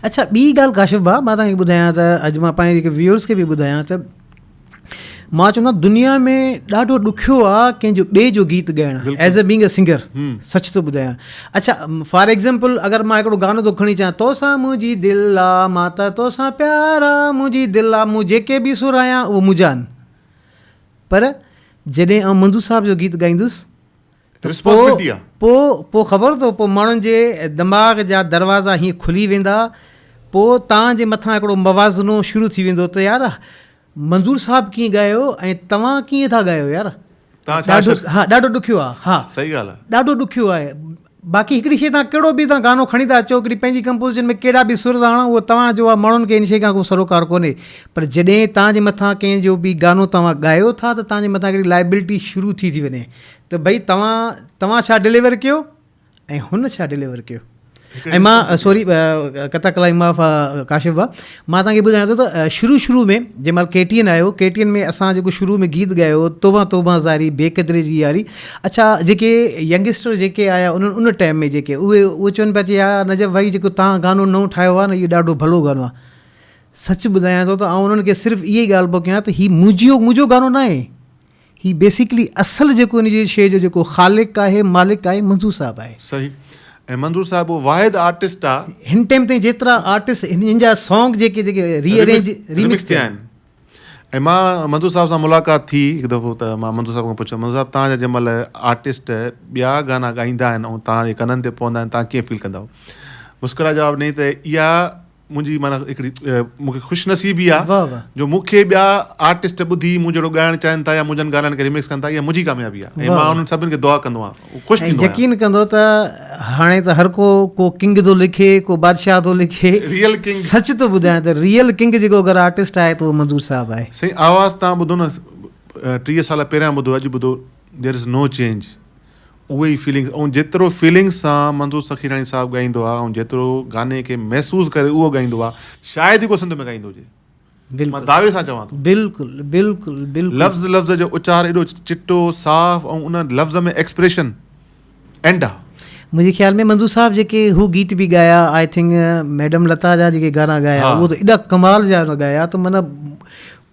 अच्छा ॿी ॻाल्हि काशिफ भाउ मां तव्हांखे ॿुधायां त अॼु मां पंहिंजे जेके व्यूअर्स खे बि ॿुधायां त मां चवंदो आहियां दुनिया में ॾाढो ॾुखियो आहे कंहिंजो ॿिए जो गीत ॻाइणु as a being a singer सच थो ॿुधायां अच्छा फॉर एग्ज़ाम्पल अगरि मां हिकिड़ो गानो थो खणी अचां तोसां मुंहिंजी दिलि आहे मां त तोसां प्यार आहे मुंहिंजी दिलि आहे मूं जेके बि सुर आहियां उहो मुंहिंजा आहिनि पर जॾहिं आउं मंदू साहिब जो गीत ॻाईंदुसि पोइ ख़बर अथव पोइ माण्हुनि जे दिमाग़ जा दरवाज़ा हीअं खुली वेंदा पोइ तव्हांजे मथां हिकिड़ो मवाज़नो शुरू थी वेंदो त यार मंज़ूर साहिबु कीअं ॻायो ऐं तव्हां कीअं था ॻायो यार ॾाढो ॾुखियो आहे हा सही ॻाल्हि आहे ॾाढो ॾुखियो आहे बाक़ी हिकिड़ी शइ तव्हां कहिड़ो बि तव्हां गानो खणी था अचो हिकिड़ी पंहिंजी कंपोज़िशन में कहिड़ा बि सुर था हणो उहो तव्हांजो आहे माण्हुनि खे इन शइ खां को सरोकार कोन्हे पर जॾहिं तव्हांजे मथां कंहिंजो बि गानो तव्हां ॻायो था त तव्हांजे मथां हिकिड़ी लाइबिलिटी शुरू थी वञे त भई तव्हां छा डिलीवर कयो ऐं हुन छा डिलीवर कयो ऐं मां सॉरी कथा कलाई माफ़ काशिफ भाउ मां तव्हांखे ॿुधायां थो त शुरू में जंहिं महिल KTN आयो KTN में असां जेको शुरू में गीत ॻायो तोबा तोबा ज़ारी बेक़दरे जी यारी अच्छा जेके यंगस्टर जेके आया उन टाइम में जेके उहे चवनि पिया यार नजब भाई जेको तव्हां गानो नओं ठाहियो आहे न इहो ॾाढो भलो गानो आहे सच ॿुधायां थो त आउं उन्हनि खे सिर्फ़ु इहे ॻाल्हि पियो कयां त हीउ मुंहिंजो गानो न आहे हीउ बेसिकली असुलु जेको इन जी शइ जो जेको ख़ालिक़ आहे मालिक आहे मंज़ूर साहिबु आहे सही ऐं मंज़ूर साहिबु वाहिद आर्टिस्ट आहे हिन टाइम ताईं जेतिरा आर्टिस्ट हिन जा सॉन्ग जेके रीअरेंज रिमिक्स थिया आहिनि ऐं मां मंज़ूर साहिब सां मुलाक़ात थी हिकु दफ़ो त मां मंज़ूर साहिब खां पुछियो मंज़ूर साहिबु तव्हांजा जंहिं महिल आर्टिस्ट ॿिया गाना ॻाईंदा आहिनि ऐं तव्हांजे कननि ते पवंदा आहिनि तव्हां कीअं फील कंदा मुस्कुरा जवाबु ॾेई त इहा मुंहिंजी माना हिकिड़ी मूंखे ख़ुशनसीबी आहे जो मूंखे ॿिया आर्टिस्ट ॿुधी मूं जहिड़ो ॻाइणु चाहिनि था या मुंहिंजनि गाननि खे रिमिक्स कनि था इहा मुंहिंजी कामयाबी आहे ऐं मां उन्हनि सभिनि खे दुआ कंदो आहियां ख़ुशि थींदो आहियां यकीन कंदो त हाणे त हर को किंग थो लिखे को बादशाह थो लिखे रियल किंग सच थो ॿुधायां त रियल किंग जेको अगरि आर्टिस्ट आहे त उहो मंज़ूर साहिबु आहे सही आवाज़ु तव्हां ॿुधो न 30 साल पहिरियां ॿुधो अॼु ॿुधो देयर इज़ नो चेंज उहे ई फीलिंग्स ऐं जेतिरो फीलिंग्स सां मंज़ूर सखीरानी साहिबु ॻाईंदो आहे ऐं जेतिरो गाने खे महसूसु करे उहो ॻाईंदो आहे शायदि ई को सिंध में ॻाईंदो हुजे मां दावे सां चवां थो बिल्कुलु लफ़्ज़ जो उचार एॾो चिटो साफ़ ऐं उन लफ़्ज़ में एक्सप्रेशन एंड आहे मुंहिंजे ख़्याल में मंज़ूर साहिबु जेके हू गीत बि ॻाया आई थिंक मैडम लता जा जेके गाना ॻाया उहो त एॾा कमाल जा न ॻाया त माना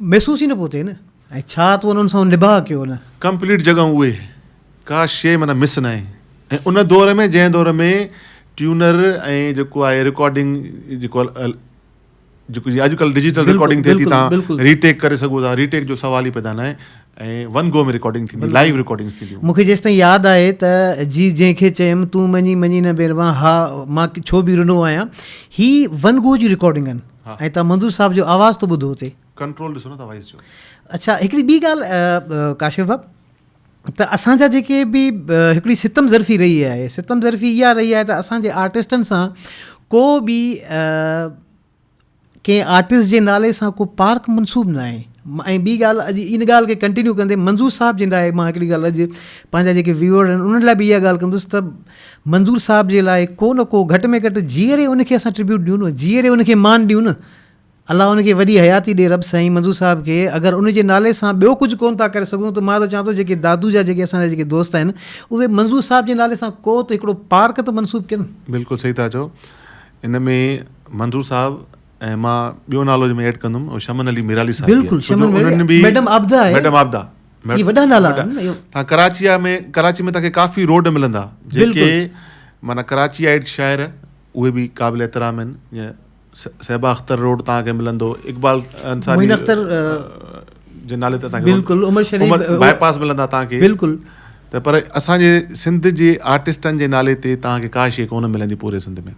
महसूसु ई न पियो थिए न ऐं छा त उन्हनि सां निभाउ कयो न कंप्लीट जॻह उहे का शइ माना मिस न आहे ऐं उन दौर में जंहिं दौर में ट्यूनर ऐं जेको आहे रिकॉर्डिंग जेको अॼुकल्ह डिजिटल रिकॉर्डिंग थिए थी तव्हां रीटेक करे सघो था रीटेक जो सवाल ई पैदा न आहे ऐं वन गो में रिकॉर्डिंग थींदी लाइव रिकॉर्डिंग्स थींदियूं मूंखे जेसि ताईं यादि आहे त जी जंहिंखे चयुमि तूं मञी न बेरवा हा मां छो बि रुनो आहियां ही वन गो जी रिकॉर्डिंग आहिनि ऐं तव्हां मंज़ूर साहिब जो आवाज़ तो ॿुधो हुते कंट्रोल ॾिसो न तव्हां वॉइस जो अच्छा हिकिड़ी ॿी ॻाल्हि काशिफ भाउ त असांजा जेके बि हिकिड़ी सितम ज़रफ़ी रही आहे, सितम ज़रफ़ी इहा रही आहे त असांजे आर्टिस्टनि सां को बि कंहिं आर्टिस्ट जे नाले सां को पार्क मनसूब न आहे। ऐं ॿी ॻाल्हि, अॼु इन ॻाल्हि खे कंटिन्यू कंदे मंज़ूर साहब जे लाइ मां हिकिड़ी ॻाल्हि अॼु पंहिंजा जेके व्यूअर आहिनि उन्हनि लाइ बि इहा ॻाल्हि कंदुसि त मंज़ूर साहब जे लाइ को न को घटि में घटि जीअरे उनखे असां ट्रिब्यूट ॾियूं न, जीअरे उनखे मान ॾियूं न। अलाह उनखे वॾी हयाती ॾे रब साईं मंज़ूर साहब खे। अगरि उनजे नाले सां ॿियो कुझु कोन था करे सघूं त मां त चवां थो जेके दादू जा जेके असांजा जेके दोस्त आहिनि उहे मंज़ूर साहब जे नाले सां को त हिकिड़ो पार्क त मनसूब कनि। बिल्कुलु सही था चओ। इन में मंज़ूर साहब ऐं मां ॿियो नालो में ऐड कंदुमि, उहो शमन अली मिराली साहब। बिल्कुलु, शमन मिराली, मैडम आबदा आहे, मैडम आबदा, इहे वॾा नाला आहिनि। तव्हां कराची में तव्हांखे काफ़ी रोड मिलंदा जेके माना कराचीआइट शाइर उहे बि क़ाबिल एतिराम आहिनि। जीअं सहबा अख्तर रोड तव्हांखे मिलंदो, इक़बाल अंसारी जे नाले ते तव्हांखे बिल्कुलु उमर शरीफ बाईपास मिलंदा तव्हांखे। बिल्कुलु। त पर असांजे सिंध जे आर्टिस्टनि जे नाले ते तव्हांखे का शइ कोन मिलंदी पूरे सिंध में।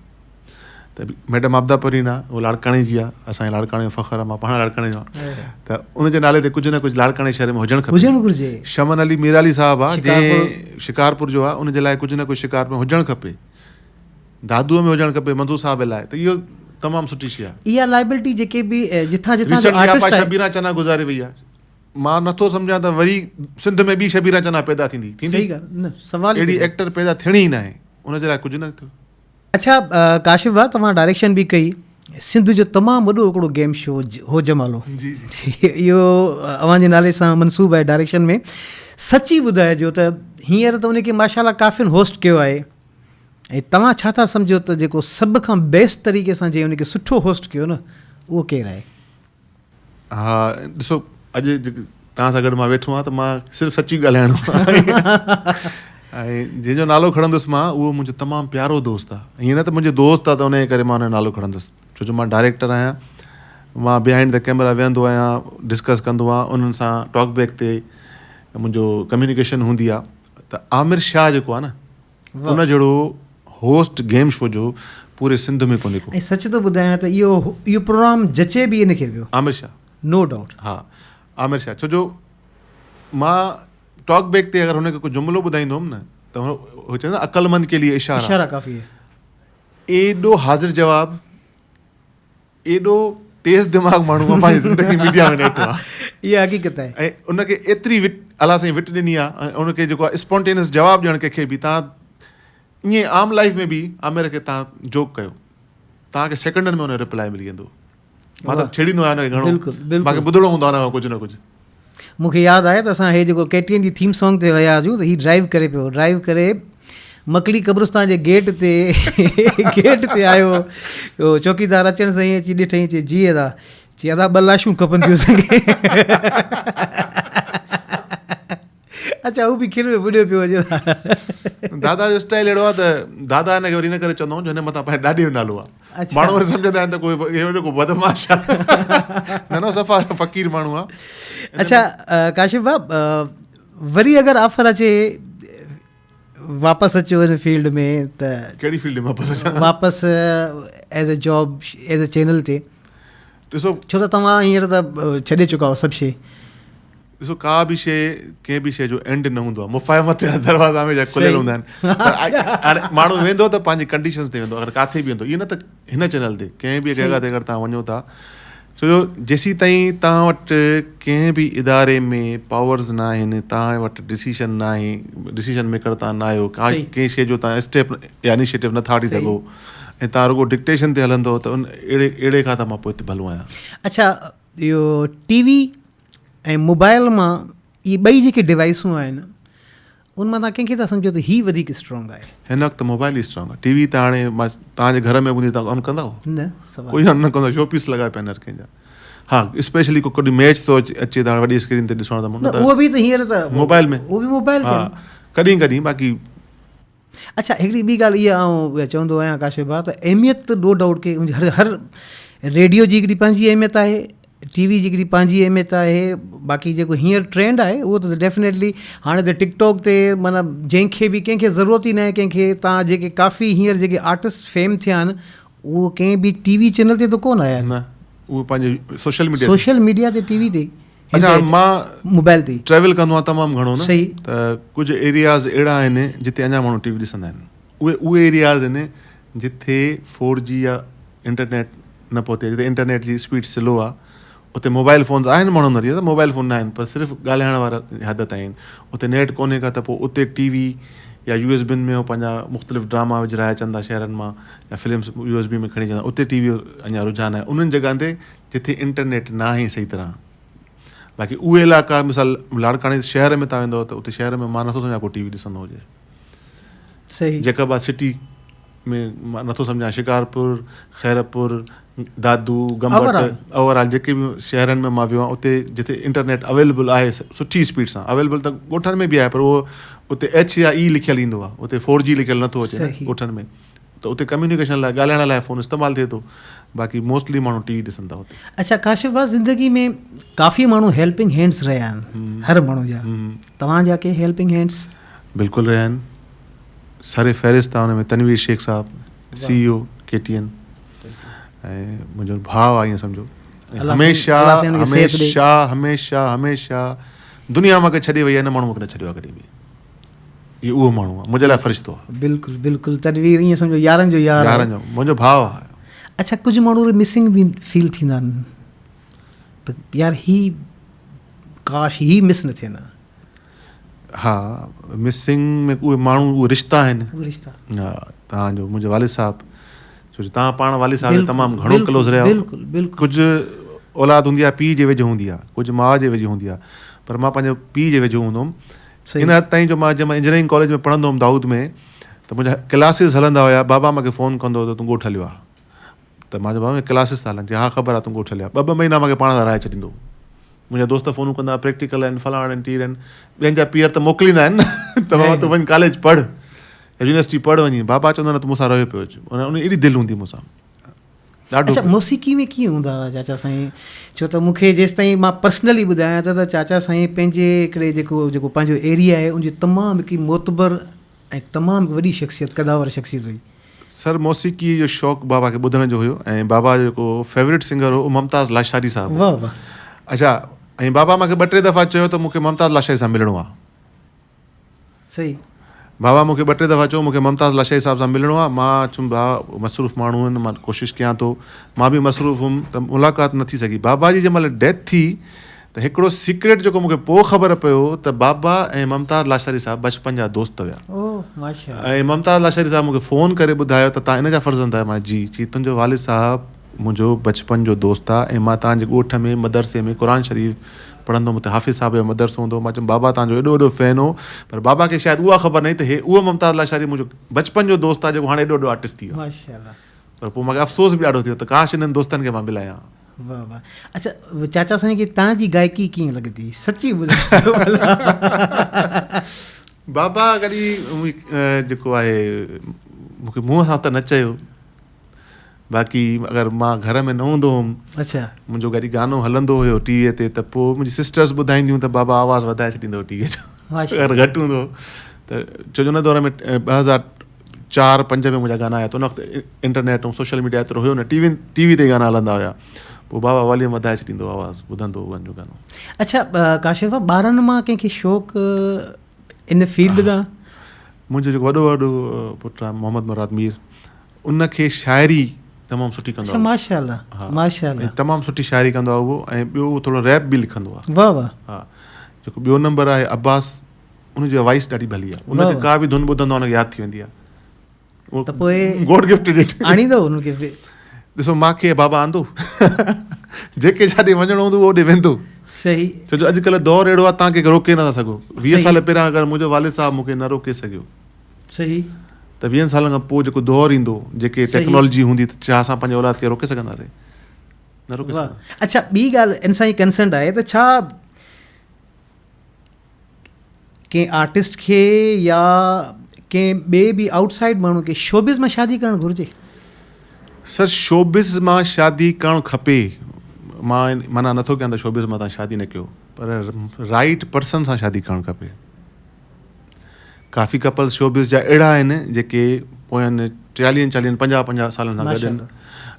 त मैडम आबदा परीन आहे, उहो लाड़काणे जी आहे, असांजे लाड़काणे जो फ़ख़्रु आहे, मां पाण लाड़काणे जो आहियां। त उनजे नाले ते कुझु न कुझु लाड़काणे शहर में हुजणु घुरिजे। शमन अली मिराली साहब आहे जंहिं शिकारपुर जो आहे, उनजे लाइ कुझु न कुझु शिकारपुर में हुजणु खपे, दादूअ में हुजणु खपे मंज़ूर साहब लाइ। त इहो तमामु सुठी शइ आहे। इहा लाइबिलिटी जेके बि जिथां जिथां शबीरा चना गुज़ारे वई आहे, मां नथो सम्झां त वरी सिंध में ॿी शबीरा चना पैदा थींदी। सही ॻाल्हि न, सवाल अहिड़ी एक्टर पैदा थियणी ई न आहे, उनजे लाइ कुझु न थियो। अच्छा काशिफ भाउ, तव्हां डायरेक्शन बि कई, सिंध जो तमामु वॾो हिकिड़ो गेम शो हो जमालो, जी जी, इहो अव्हां जे नाले सां मनसूब आहे डायरेक्शन में। सची ॿुधाइजो त हींअर त उनखे माशाल्लाह काफ़ियुनि होस्ट कयो आहे, ऐं तव्हां छा था सम्झो त जेको सभ खां बेस्ट तरीक़े सां जंहिं उनखे सुठो होस्ट कयो न उहो केरु आहे? हा ॾिसो, अॼु तव्हां सां गॾु मां वेठो आहियां त मां सिर्फ़ु सची ॻाल्हाइणो आहे ऐं जंहिंजो नालो खणंदुसि मां उहो मुंहिंजो तमामु प्यारो दोस्त आहे। ईअं न त मुंहिंजो दोस्त आहे त उनजे करे मां हुनजो नालो खणंदुसि, छो जो मां डायरेक्टर आहियां, मां बिहाइंड द कैमरा वेहंदो आहियां, डिस्कस कंदो आहियां, उन्हनि सां टॉक बैक ते मुंहिंजो कम्युनिकेशन हूंदी आहे। त आमिर शाह जेको आहे न, उन जहिड़ो होस्ट गेम शो जो पूरे सिंध में कोन्हे को। ऐं सच थो ॿुधायां त इहो प्रोग्राम जचे बि इनखे पियो, आमिर शाह, नो डाउट। हा आमिर शाह, छो जो मां टॉक बैक ते अगरि हुनखे कुझु जुमिलो ॿुधाईंदो हुउमि न त हो चवंदा अक़लमंद के लिए इशारा काफ़ी है। एॾो हाज़िर जवाबु, एॾो तेज़ दिमाग़ माण्हू मां पंहिंजी ज़िंदगी मीडिया में ॾिठो आहे। इहा हक़ीक़त आहे। ऐं उनखे एतिरी अलाह साईं विट ॾिनी आहे, ऐं उनखे जेको आहे स्पॉन्टेनियस जवाबु ॾियणु कंहिंखे बि, तव्हां ईअं आम लाइफ में बि आमिर खे तव्हां जोक कयो, तव्हांखे सेकंडनि में हुनजो रिप्लाई मिली वेंदो। मां त छेड़ींदो आहियां हुनखे घणो, मूंखे ॿुधणो हूंदो आहे हुन कुझु न कुझु। मूंखे यादि आहे त असां हे जेको KTN जी थीम सॉन्ग ते विया हुआसीं त हीउ ड्राइव करे मकली क़ब्रिस्तान जे गेट ते आयो, चौकीदार अचण सां ईअं अची ॾिठईं, चई जीअं था, चई अदा 2 लाशूं खपनि थियूं असांखे। अच्छा, हू बि खिल में ॿुॾियो पियो हुजे। दादा जो स्टाइल अहिड़ो आहे त दादा हिनखे वरी इन करे चवंदा आहियूं जो हिन मथां पंहिंजे ॾाॾे जो नालो आहे। माण्हू वरी सम्झंदा आहिनि त कोई बदमाश आहे, न सफ़ा फ़क़ीर माण्हू आहे। अच्छा काशिफ भाउ, वरी अगरि ऑफर अचे वापसि अचो हिन फील्ड में त कहिड़ी फील्ड में वापसि as a job, as a channel ते? ॾिसो, छो त तव्हां हींअर त छॾे चुका आहियो सभु शइ। ॾिसो, का बि शइ, कंहिं बि शइ जो एंड न हूंदो आहे, मुफ़ाहिमत जा दरवाज़ा हमेशह खुलियल हूंदा आहिनि। हाणे माण्हू वेंदो त पंहिंजी कंडीशन्स ते वेंदो, अगरि किथे बि वेंदो, इहो न त हिन चैनल ते, कंहिं बि जॻह ते अगरि तव्हां वञो था, छो जो जेसीं ताईं तव्हां वटि कंहिं बि इदारे में पावर्स न आहिनि, तव्हां वटि डिसीशन न आहे, डिसीशन मेकर तव्हां न आहियो, कंहिं शइ जो तव्हां स्टेप या इनिशिएटिव नथा वठी सघो, ऐं तव्हां रुगो डिक्टेशन ते हलंदो, त उन अहिड़े खां त मां पोइ हिते भलो आहियां। अच्छा, इहो TV ऐं मोबाइल मां इहे ॿई जेके डिवाइसूं आहिनि उन मां तव्हां कंहिंखे था सम्झो त हीअ वधीक स्ट्रॉन्ग आहे? हिन वक़्तु मोबाइल ई स्ट्रॉन्ग आहे। TV त हाणे मां तव्हांजे घर में हूंदी तव्हां ऑन कंदा न, कोई ऑन न कंदो, शो पीस लॻाए पिया हर कंहिंजा। हा, स्पेशली को कॾहिं मैच थो अचे त वॾी स्क्रीन ते ॾिसण त उहो बि त हींअर त मोबाइल में, उहो बि मोबाइल ते, कॾहिं कॾहिं बाक़ी। अच्छा, हिकिड़ी ॿी ॻाल्हि इहा आउं चवंदो आहियां काशिफ भाउ, त अहमियत त नो डाउट के हर रेडियो जी हिकिड़ी पंहिंजी अहमियत आहे, TV जी हिकिड़ी पंहिंजी अहमियत आहे, बाक़ी जेको हींअर ट्रेंड आहे उहो त डेफिनेटली हाणे त टिकटॉक ते माना जंहिंखे बि कंहिंखे ज़रूरत ई न आहे, कंहिंखे तव्हां जेके काफ़ी हींअर जेके आर्टिस्ट फेम थिया आहिनि उहो कंहिं बि TV चैनल ते त कोन आया आहिनि, न उहो पंहिंजे सोशल मीडिया ते TV ते। अच्छा मां मोबाइल ते ट्रैवल कंदो आहियां तमामु घणो न, सही। त कुझु एरियाज़ अहिड़ा आहिनि जिते अञा माण्हू टीवी ॾिसंदा आहिनि. उहे एरियाज़ आहिनि जिथे 4G या इंटरनेट न पहुते, जिते इंटरनेट जी स्पीड स्लो आहे. उते मोबाइल फ़ोन्स आहिनि माण्हुनि वटि, त मोबाइल फ़ोन न आहिनि, पर सिर्फ़ु ॻाल्हाइण वारा हद ताईं आहिनि. उते नेट कोन्हे का, त पोइ उते टीवी या USB में हो पंहिंजा मुख़्तलिफ़ ड्रामा विझराए अचनि था शहरनि मां, या फिल्म्स USB में खणी अचनि था. उते टीवी अञा रुझान आहे उन्हनि जॻहनि ते जिथे इंटरनेट न आहे सही तरह. बाक़ी उहे इलाइक़ा, मिसाल लाड़काणे शहर में तव्हां वेंदव त उते शहर में मां नथो सम्झां को टीवी ॾिसंदो हुजे. सही. जेका बात सिटी में मां नथो सम्झां, शिकारपुर, खैरपुर, दादू, गंबट, ओवरऑल जेके बि शहरनि में मां वियो आहियां उते जिथे इंटरनेट अवेलेबल आहे सुठी स्पीड सां, अवेलेबल त ॻोठनि में बि आहे, पर उहो उते H या E लिखियलु ईंदो आहे, उते 4G लिखियलु नथो अचे ॻोठनि में. त उते कम्युनिकेशन लाइ, ॻाल्हाइण लाइ फ़ोन इस्तेमालु थिए थो. बाक़ी मोस्टली माण्हू टीवी ॾिसनि था हुते. अच्छा काशिफ़ भाउ, ज़िंदगी में काफ़ी माण्हू हेल्पिंग हैंड्स रहिया आहिनि, हर माण्हू जा. तव्हांजा के हेल्पिंग हैंड्स? बिल्कुलु रहिया आहिनि. सारे फ़हिरिस्त आहे हुन में तनवीर शेख साहब, CEO KTN, ऐं मुंहिंजो भाउ आहे ईअं सम्झो. हमेशा दुनिया मूंखे छॾे वई आहे, न माण्हू मूंखे न छॾियो आहे कॾहिं बि. इहो उहो माण्हू आहे, मुंहिंजे लाइ फ़रिश्तो आहे. बिल्कुलु बिल्कुलु. तनवीर ईअं सम्झो यारनि जो यार, यारनि जो मुंहिंजो भाउ आहे. अच्छा कुझु माण्हू मिसिंग बि फील थींदा आहिनि त यार ही काश ही मिस न थियनि. हा, मिसिंग में उहे माण्हू, उहे रिश्ता आहिनि. उहे रिश्ता. हा, तव्हांजो मुंहिंजो वालिद साहब, छो जो तव्हां पाण वालिद साहब तमामु घणो क्लोज़ रहिया आहियो. बिल्कुलु बिल्कुलु. कुझु औलाद हूंदी आहे पीउ जे वेझो हूंदी आहे, कुझु माउ जे वेझो हूंदी आहे, पर मां पंहिंजो पीउ जे वेझो हूंदो हुउमि. इन हद ताईं जो मां जंहिं महिल इंजीनियरिंग कॉलेज में पढ़ंदो हुउमि दाऊद में, त मुंहिंजा क्लासिस हलंदा हुया. बाबा मूंखे फ़ोन कंदो त तूं ॻोठु हलियो आहे, त मां चयो बाबा क्लासिस था हलनि. चई हा ख़बर आहे तूं ॻोठु हलियो आहे. 2 महीना मूंखे पाण हराए छॾींदो. मुंहिंजा दोस्त फ़ोनूं कंदा, प्रैक्टिकल आहिनि, फलाण आहिनि, टीर आहिनि. ॿियनि जा पीअर त मोकिलींदा आहिनि न त बाबा तूं वञी कॉलेज पढ़, यूनिवर्सिटी पढ़ वञी. बाबा चवंदा न तूं मूंसां रहियो पियो अचु. उन एॾी दिलि हूंदी मूंसां ॾाढो. अच्छा मौसीक़ी में कीअं हूंदा हुआ चाचा साईं? छो त मूंखे जेसि ताईं मां पर्सनली ॿुधायां त चाचा साईं पंहिंजे हिकिड़े जेको पंहिंजो एरिया आहे उनजी तमामु हिकिड़ी मोतबर ऐं तमामु वॾी शख़्सियत, कदावर शख़्सियत हुई. सर मौसीक़ी जो शौक़ु बाबा खे ॿुधण जो हुयो, ऐं बाबा जो जेको फेवरेट सिंगर हो मुमताज़ लाशारी साहब. वाह वाह. अच्छा, ऐं बाबा मूंखे 2-3 दफ़ा चयो त मूंखे मुमताज़ लाशारी सां मिलणो आहे. सही. बाबा मूंखे 2-3 दफ़ा चयो मूंखे मुमताज़ लाशारी साहब सां मिलणो आहे. मां चयुमि भाउ मसरूफ़ माण्हू आहिनि, मां कोशिशि कयां थो. मां बि मसरूफ़ हुउमि त मुलाक़ात न थी सघी. बाबा जी जंहिं महिल डेथ थी त हिकिड़ो सीक्रेट जेको मूंखे पोइ ख़बर पियो त बाबा ऐं मुमताज़ लाशारी साहब बचपन जा दोस्त हुया. ऐं मुमताज़ लाशारी साहब मूंखे फ़ोन करे ॿुधायो त तव्हां इन जा फ़र्ज़ंद आहियो. मां जी. चई तुंहिंजो वालिद साहब मुंहिंजो बचपन जो दोस्त आहे, ऐं मां तव्हांजे ॻोठ में मदरसे में क़ुर शरीफ़ पढ़ंदो हुउमि, त हाफ़िज़ साहब जो मदरसो हूंदो. मां चयुमि बाबा तव्हांजो एॾो वॾो फ़ैन हो, पर बाबा खे शायदि उहा ख़बर न त उहो मुमताज़ लाशारी मुंहिंजो बचपन जो दोस्त आहे जेको हाणे एॾो वॾो आर्टिस्ट थी वियो. माशाअल्लाह. पर पोइ मूंखे अफ़सोस बि ॾाढो थियो त काश इन्हनि दोस्तनि खे मां मिलायां. वाह वाह. अच्छा चाचा साईं खे तव्हांजी गायकी कीअं लॻंदी? सची ॿुधायो. बाबा कॾहिं जेको आहे मूंखे मुंहं सां त न चयो, बाक़ी अगरि मां घर में न हूंदो हुउमि, अच्छा मुंहिंजो कॾहिं गानो हलंदो हुयो टीवीअ ते, त पोइ मुंहिंजी सिस्टर्स ॿुधाईंदियूं त बाबा आवाज़ु वधाए छॾींदो हुओ टीवीअ जो. अगरि घटि हूंदो त छो जो उन दौर में 2004-05 में मुंहिंजा गाना आया त उन वक़्तु इंटरनेट ऐं सोशल मीडिया एतिरो हुयो न, टीवी ते गाना हलंदा हुया. पोइ बाबा वॉल्यूम वधाए छॾींदो, आवाज़ु ॿुधंदो वञो गानो. अच्छा काशिफ़ ॿारनि मां कंहिंखे शौक़ु इन फील्ड ॾांहुं? मुंहिंजो जेको वॾो पुटु आहे मोहम्मद मुराद मीर, उनखे शाइरी तमामु सुठी कंदो आहे. माशाअल्लाह माशाअल्लाह. तमामु सुठी शाइरी कंदो आहे उहो, ऐं ॿियो थोरो रैप बि लिखंदो आहे. वाह वाह. हा, जेको 2 नंबर आहे अब्बास, उनजी वॉइस ॾाढी भली आहे. उनखे का बि धुन ॿुधंदो आहे उनखे यादि थी वेंदी आहे. त पोइ गॉड गिफ्टेड इट. आणींदो उनखे? ॾिसो मूंखे बाबा आंदो, जेके जाॾे वञिणो हूंदो उहो ओॾे वेंदो. सही. छो जो अॼुकल्ह दौरु अहिड़ो आहे तव्हां कंहिंखे रोके नथा सघो. 20 साल पहिरियां अगरि मुंहिंजो वालिद साहब मूंखे न रोके सघियो, सही, त 20 सालनि खां पोइ जेको दौरु ईंदो, जेके टेक्नोलॉजी हूंदी, त छा असां पंहिंजे औलाद खे रोके सघंदासीं? न रोके सघंदा. अच्छा ॿी ॻाल्हि इन सां ई कंसर्न आहे त छा कंहिं आर्टिस्ट खे या कंहिं ॿिए बि आउटसाइड माण्हू खे शोबिज़ मां शादी करणु घुरिजे? सर शोबिज़ मां शादी करणु खपे. मां माना नथो कयां त शोबिज़ मां तव्हां शादी न कयो, पर राइट पर्सन सां शादी करणु खपे. काफ़ी कपल्स शोबिज़ जा अहिड़ा आहिनि जेके पोयनि 40-50 सालनि सां गॾु आहिनि,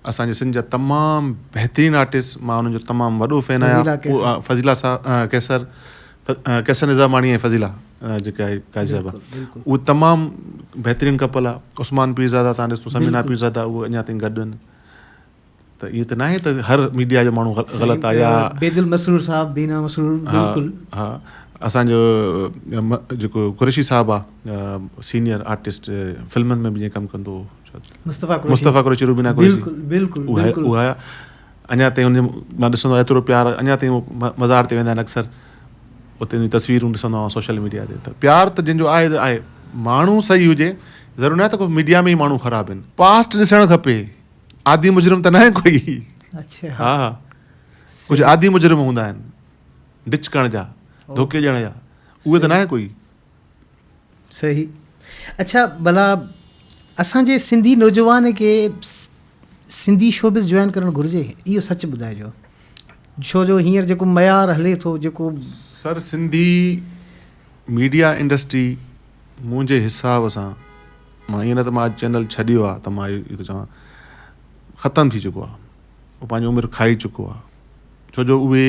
असांजे सिंध जा तमामु बहितरीनु आर्टिस्ट, मां उन्हनि जो तमामु वॾो फैन आहियां. फज़ीला साहब कैसर निज़ामाणी ऐं फज़ीला जेका आहे काज़ी साहिबा, उहे तमामु बहितरीनु कपल आहे. उस्मान पीरज़ादा तव्हां ॾिसो, समीना पीरज़ादा, उहे अञा ताईं गॾु आहिनि. त इहे त न आहे त हर मीडिया जो माण्हू ग़लति आहे. या बेदुल मसरूर साहब, बीना मसरूर. हा, असांजो जेको कुरैशी साहबु आहे सीनियर आर्टिस्ट, फिल्मनि में बि जीअं कमु कंदो, मुस्तफ़ा कुरैशी, रुबीना कुरैशी, उहा आहे. अञा ताईं उन मां ॾिसंदो आहियां एतिरो प्यारु, अञा ताईं मज़ार ते वेंदा आहिनि अक्सर, उते उन तस्वीरूं ॾिसंदो आहियां सोशल मीडिया ते. त प्यारु त जंहिंजो आहे त आहे. माण्हू सही हुजे, ज़रूरु न आहे त को मीडिया में ई माण्हू ख़राबु आहिनि. पास्ट ॾिसणु खपे. आदि मुजरिम त न आहे कोई. हा, कुझु आदि मुजरिम हूंदा आहिनि, डिच करण जा, धोखे ॾियण जा, उहे त न आहे कोई. सही. अच्छा, भला असांजे सिंधी नौजवान खे सिंधी शोबिस जॉइन करणु घुरिजे, इहो सच ॿुधाइजो. छो जो हींअर जेको मयार हले थो, जेको सर सिंधी मीडिया इंडस्ट्री मुंहिंजे हिसाब सां, मां ईअं न त मां चैनल छॾियो आहे, त मां इहो थो चवां ख़तमु थी चुको आहे. उहो पंहिंजी उमिरि खाई चुको आहे. छो जो उहे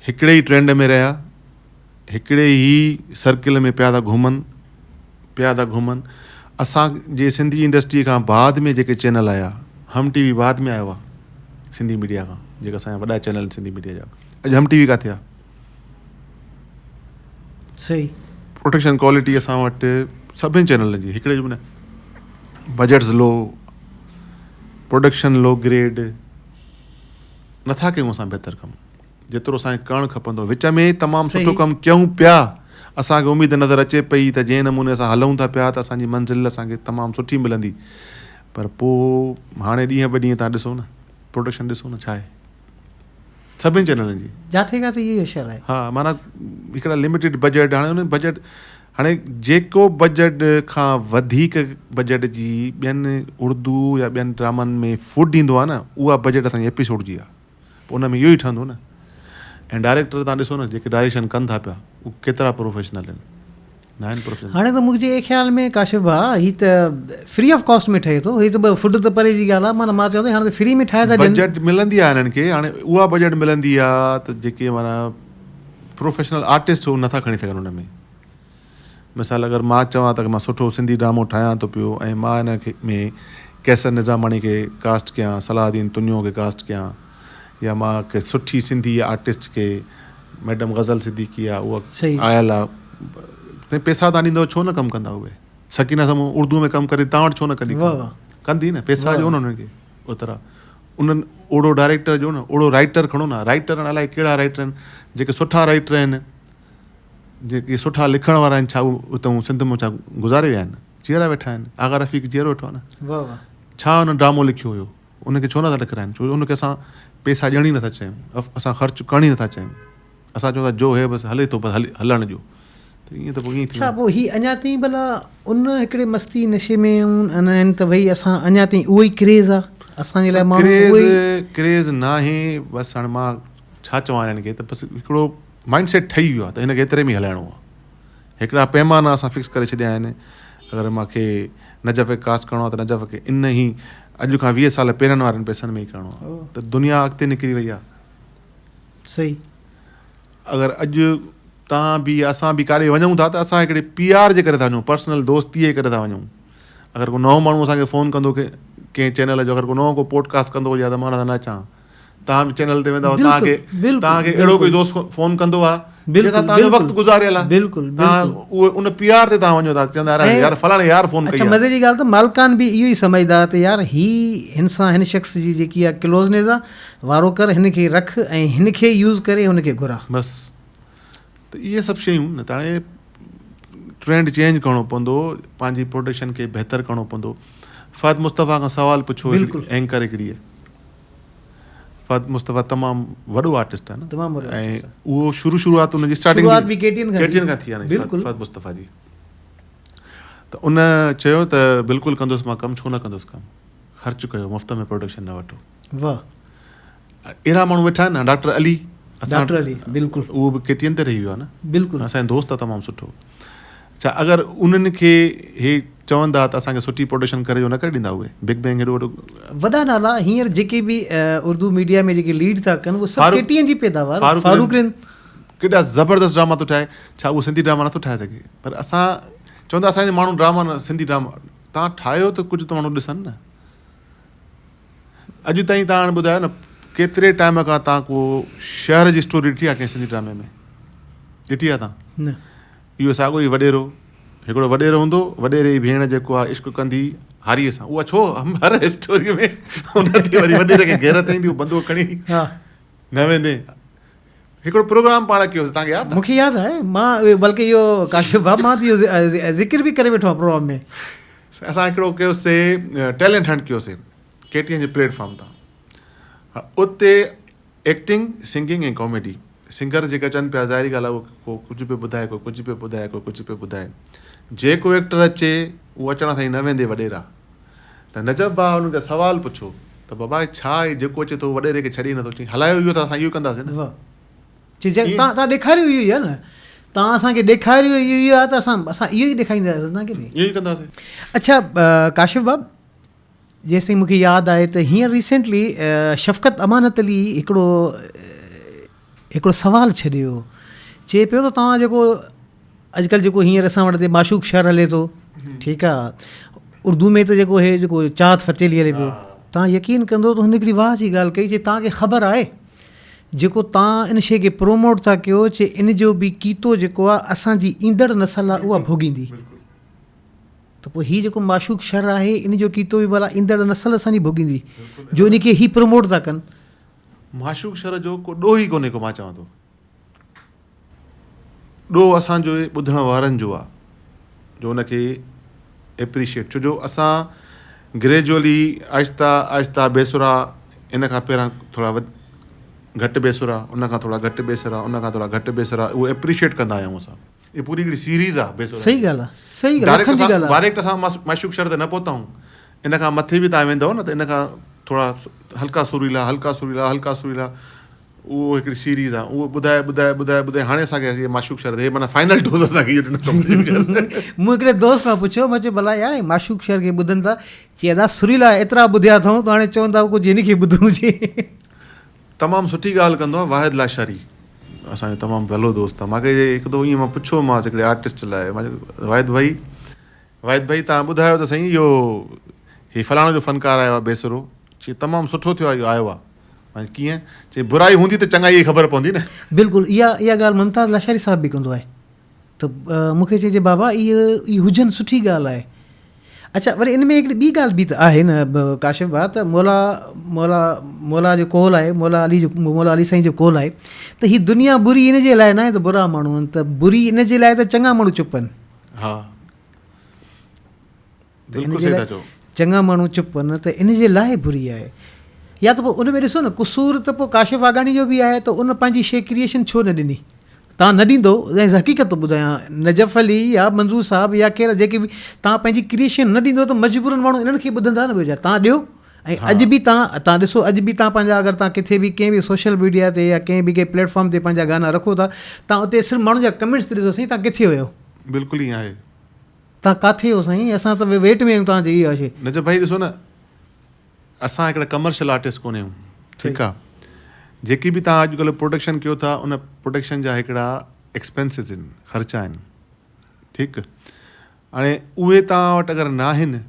हिकिड़े ई ट्रेंड में रहिया, हिकिड़े ई सर्किल में पिया था घुमनि. असांजे सिंधी इंडस्ट्री खां बाद में जेके चैनल आया, हम टीवी बाद में आयो आहे सिंधी मीडिया खां, जेका असांजा वॾा चैनल सिंधी मीडिया जा. अॼु हम टीवी किथे आहे? सही. प्रोडक्शन क्वालिटी असां वटि सभिनी चैनलनि जी हिकिड़े जो न, बजट्स लो, प्रोडक्शन लो ग्रेड, नथा कयूं असां बहितर कमु जेतिरो असांखे करणु खपंदो. विच में तमामु सुठो कमु कयूं पिया, असांखे उमेदु नज़र अचे पई त जंहिं नमूने असां हलूं था पिया त असांजी मंज़िल असांखे तमामु सुठी मिलंदी. पर पोइ हाणे ॾींहं ब ॾींहं तव्हां ॾिसो न, प्रोडक्शन ॾिसो न छा आहे सभिनी चैनलनि जी. जिथे किथे इहो शहर आहे. हा, माना हिकिड़ा लिमिटेड बजट. हाणे उन बजट, हाणे जेको बजट खां वधीक बजट जी ॿियनि उर्दू या ॿियनि ड्रामनि में फुड ईंदो आहे न, उहा बजट असांजी एपिसोड जी आहे. पोइ उन में इहो ई ठहंदो न. ऐं डायरेक्टर तव्हां ॾिसो न, जेके डायरेक्शन कनि था पिया, उहे केतिरा प्रोफेशनल आहिनि? न आहिनि प्रोफेशनल. हाणे त मुंहिंजे ख़्याल में काशिफ भाउ, हीअ त फ्री ऑफ कॉस्ट में ठहे थो. हीअ त फुड त परे जी ॻाल्हि आहे. माना मां चवां थो हाणे त फ्री में ठाहे था ॾियनि. बजट मिलंदी आहे हिननि खे. हाणे उहा बजट मिलंदी आहे त जेके माना प्रोफेशनल आर्टिस्ट हो नथा खणी सघनि हुन में. मिसाल अगरि मां चवां त मां सुठो सिंधी ड्रामो ठाहियां थो पियो ऐं मां हिन खे में कैसर निज़ामाणी खे कास्ट कयां, सलाहदीन तुनियो खे कास्ट कयां, या मां के सुठी सिंधी आर्टिस्ट खे मैडम गज़ल सिद्दीकी आहे, उहा आयल आहे, पैसा तव्हां ॾींदव छो न कमु कंदा? उहे सकीना साम्हूं उर्दू में कमु करे तव्हां वटि छो न कंदी न? पैसा ॾियो न हुननि खे ओतिरा. उन्हनि ओड़ो डायरेक्टर जो न, ओड़ो राइटर खणो न. राइटर अलाए कहिड़ा राइटर आहिनि जेके सुठा राइटर आहिनि, जेके सुठा लिखण वारा आहिनि. छा उतां सिंध में छा गुज़ारे विया आहिनि? जीअरा वेठा आहिनि. आगा रफ़ीक जीअरो वेठो आहे न. छा हुन ड्रामो लिखियो हुयो? उनखे छो नथा लिखाइनि? छो उनखे असां पैसा ॾियण ई नथा चाहियूं, असां ख़र्चु करण ई नथा चाहियूं. असां चऊं था जो हे बसि हले थो, बसि हलणु ॾियो. त ईअं त पोइ ईअं छा पोइ हीअ अञा ताईं भला उन हिकिड़े मस्ती नशे में आहिनि त भई असां अञा ताईं उहो ई क्रेज़ आहे असांजे लाइ? माण्हू क्रेज़ न आहे. बसि हाणे मां छा चवां हिननि खे, त बसि हिकिड़ो माइंड सेट ठही वियो आहे त हिनखे एतिरे में हलाइणो आहे. हिकिड़ा पैमाना असां फिक्स करे छॾिया आहिनि. अगरि मूंखे नजफ़ खे कास्ट करिणो आहे त नजफ़ खे इन ई अॼु खां 20 साल पहिरियों वारनि पैसनि में ई करिणो आहे. त दुनिया अॻिते निकिरी वई आहे. सही. अगरि अॼु तव्हां बि असां बि काॾे वञूं था त असां हिकिड़े PR जे करे था वञूं, पर्सनल दोस्तीअ जे करे था वञूं. अगरि को नओं माण्हू असांखे फ़ोन कंदो कंहिं चैनल जो, अगरि को नओं को पॉडकास्ट कंदो हुजे त मां न अचां. तव्हां बि चैनल ते वेंदव, तव्हांखे अहिड़ो कोई दोस्त फ़ोन कंदो आहे जंहिंसां तव्हांजो वक़्तु गुज़ारियल आहे. बिल्कुलु. तव्हां उहे उन PR ते तव्हां वञो था, चवंदा यार फलाणे यार फ़ोन कई. अच्छा, मज़े जी ॻाल्हि त मालिकान बि इहो ई सम्झंदा त यार हिन सां हिन शख़्स जी जेकी आहे क्लोज़नेस आहे, वारो कर, हिन खे रख ऐं हिन खे यूज़ करे हुनखे घुरा. बसि. त इहे सभु शयूं न त हाणे ट्रेंड चेंज करिणो पवंदो, पंहिंजी प्रोडक्शन खे बहितर करिणो पवंदो. फ़हद मुस्तफ़ा खां सवालु पुछो, एंकर हिकिड़ी आहे. फ़हद मुस्तफ़ा तमामु वॾो आर्टिस्ट आहे न, ऐं उहो शुरूआत हुनजी स्टार्टिंग KTN खां थी आहे फ़हद मुस्तफ़ा जी. त उन चयो त बिल्कुलु कंदुसि मां कमु, छो न कंदुसि कमु, ख़र्चु कयो, मुफ़्त में प्रोडक्शन न वठो. वाह. अहिड़ा माण्हू वेठा आहिनि न. डॉक्टर अली, बिल्कुलु, उहो बि KTN ते रही वियो आहे न. बिल्कुलु. असांजो दोस्त आहे तमामु सुठो. अच्छा, अगरि उन्हनि खे हे चवंदा त असांखे सुठी प्रोडक्शन करे जो न करे ॾींदा उहे बिग बैंग हेॾो वॾो वॾा नाला हींअर जेके बि उर्दू मीडिया में जेके लीड था कनि उहे सभु फारूक- केटीअनि जी पैदावार फारूक फारूकरन केॾा ज़बरदस्त ड्रामा थो ठाहे. छा उहो सिंधी ड्रामा नथो ठाहे सघे? पर असां चवंदा असांजे माण्हू ड्रामा न सिंधी ड्रामा तव्हां ठाहियो त कुझु त माण्हू ॾिसनि न. अॼु ताईं तव्हां हाणे ॿुधायो न केतिरे टाइम खां तव्हां को शहर जी स्टोरी ॾिठी आहे कंहिं सिंधी ड्रामे में? ॾिठी आहे तव्हां? न इहो साॻियो ई वॾेरो हिकिड़ो वॾेरो हूंदो, वॾेरे जी भेण जेको आहे इश्क कंदी हारीअ सां. उहा छो हर स्टोरी में हुनखे वरी वॾेरे खे घेरत ईंदी बंदूक खणी हा न वेंदे. हिकिड़ो प्रोग्राम पाण कयोसीं तव्हांखे यादि आहे? मूंखे यादि आहे मां बल्कि इहो काशिफ़ भाउ मां त इहो ज़िक्र बि करे वेठो आहे प्रोग्राम में. असां हिकिड़ो कयोसीं टैलेंट हंट कयोसीं केटीएन जे प्लेटफॉर्म तां. उते एक्टिंग सिंगिंग ऐं कॉमेडी सिंगर जेके अचनि पिया ज़ाहिरी ॻाल्हि आहे को कुझु पियो ॿुधाए को कुझु पियो ॿुधाए को कुझु पियो ॿुधाए. जेको एक्टर अचे उहो अचण सां ई न वेंदे वॾेरा. त नजब भाउ हुनखे सवालु पुछो त बाबा छा आहे जेको अचे थो वॾेरे खे छॾे नथो. चई हलायो इहो त असां इहो कंदासीं न. वाह तव्हां ॾेखारियो इहो ई आहे न. तव्हां असांखे ॾेखारियो इहो ई आहे त असां इहो ई ॾेखारींदासीं तव्हांखे बि. इहो ई कंदासीं. अच्छा काशिफ़ भाउ जेसि ताईं मूंखे यादि आहे त हींअर रिसेंटली शफ़क़त अमानत अली हिकिड़ो सुवालु छॾियो. चए पियो त तव्हां जेको अॼुकल्ह जेको हींअर असां वटि माशूक शहर हले थो ठीकु आहे उर्दू में त जेको हे जेको चाहत फ़तेली हले पियो तव्हां यकीन कंदो त हुन हिकिड़ी वाह जी ॻाल्हि कई. चए तव्हांखे ख़बर आहे जेको तव्हां इन शइ खे प्रोमोट था कयो चे इन जो बि कीतो जेको आहे असांजी ईंदड़ नसल आहे उहा भोगींदी. त पोइ हीउ जेको माशूक शहर आहे इन जो कीतो बि भला ईंदड़ नसल असांजी भोगींदी जो इन खे ई प्रमोट था कनि. माशूक शहर जो को ॾोह ई कोन्हे को. मां चवां थो ॾोह असांजो ॿुधण वारनि जो आहे जो हुनखे एप्रिशिएट छो जो असां ग्रेजुअली आहिस्ता आहिस्ता बेसुरा इन खां पहिरां थोरा घटि बेसुरा उन खां थोरा घटि बेसुरा उन खां थोरा घटि बेसुरा उहो एप्रिशिएट कंदा आहियूं असां. इहा पूरी हिकिड़ी सीरीज़ आहे बेसुरा. सही ॻाल्हि आहे. सही ॻाल्हि आहे. डायरेक्ट असां माशूक शहर ते न पहुता आहियूं. इन खां मथे बि तव्हां वेंदव न त इन खां थोरा हल्का सुरीला हल्का सुरीला हल्का सुरीला उहो हिकिड़ी सीरीज़ आहे. उहो ॿुधाए ॿुधाए ॿुधाए ॿुधाए हाणे असांखे माशूक शहर हे माना फाइनल डोज़ असांखे इहो ॾिनो. मूं हिकिड़े दोस्त खां पुछियो मां चयो भला यार माशूक शहर खे ॿुधनि था. चई अदा सुरीला एतिरा ॿुधिया अथऊं त हाणे चवंदा कुझु हिन खे ॿुधूं हुजे. तमामु सुठी ॻाल्हि कंदो आहे वाहिद लाशारी असांजो तमामु भलो दोस्त आहे. मूंखे हिकु दफ़ो ईअं मां पुछो मां हिकिड़े आर्टिस्ट लाइ मां वाहिद भाई तव्हां ॿुधायो त साईं इहो फलाणो जो फ़नकार आयो आहे बेसुरो. चई तमामु सुठो थियो आहे इहो आयो आहे. कीअं? चई बुराई हूंदी त चङाई जी ख़बर पवंदी न. बिल्कुलु इहा ॻाल्हि मुमताज़ लाशारी साहिबु बि कंदो आहे. त मूंखे चइजे बाबा इहा हुजनि सुठी ॻाल्हि आहे. अच्छा वरी इन में हिकिड़ी ॿी ॻाल्हि बि त आहे न काशिफ़ भाउ त मौला जो कोल आहे मौला अली साईं जो कोल आहे त हीअ दुनिया बुरी इन जे लाइ न आहे त बुरा माण्हू आहिनि त बुरी इन जे लाइ त चङा माण्हू चुप आहिनि. हा बिल्कुलु सही था चओ. चङा माण्हू चुप आहिनि त इन जे लाइ बुरी आहे. या त पोइ उन में ॾिसो न क़सूर त पोइ काशिफ़ वाघाणी जो बि आहे त उन पंहिंजी शइ क्रिएशन छो न ॾिनी. तव्हां न ॾींदो ऐं हक़ीक़त ॿुधायां नजफ़ अली या मंज़ूर साहिबु या केरु जेके बि तव्हां पंहिंजी क्रिएशन न ॾींदो त मजबूरनि माण्हू इन्हनि खे ॿुधंदा न ॿियो तव्हां ॾियो. ऐं अॼु बि तव्हां ॾिसो अॼु बि तव्हां पंहिंजा अगरि तव्हां किथे बि कंहिं बि सोशल मीडिया ते या कंहिं बि कंहिं प्लेटफॉर्म ते पंहिंजा गाना रखो था तव्हां उते सिर्फ़ु माण्हुनि जा कमेंट्स ते ॾिसो साईं तव्हां किथे वियो. बिल्कुलु ईअं आहे. तव्हां किथे हो साईं असां त वेट में आहियूं तव्हांजी इहा शइ. नजब भाई ॾिसो न असां हिकिड़ा कमर्शियल आर्टिस्ट कोन्ह आहियूं. ठीकु आहे. जेकी बि तव्हां अॼुकल्ह प्रोडक्शन कयो था उन प्रोडक्शन जा हिकिड़ा एक्सपेंसिस आहिनि ख़र्चा आहिनि. ठीकु. हाणे उहे तव्हां वटि अगरि न आहिनि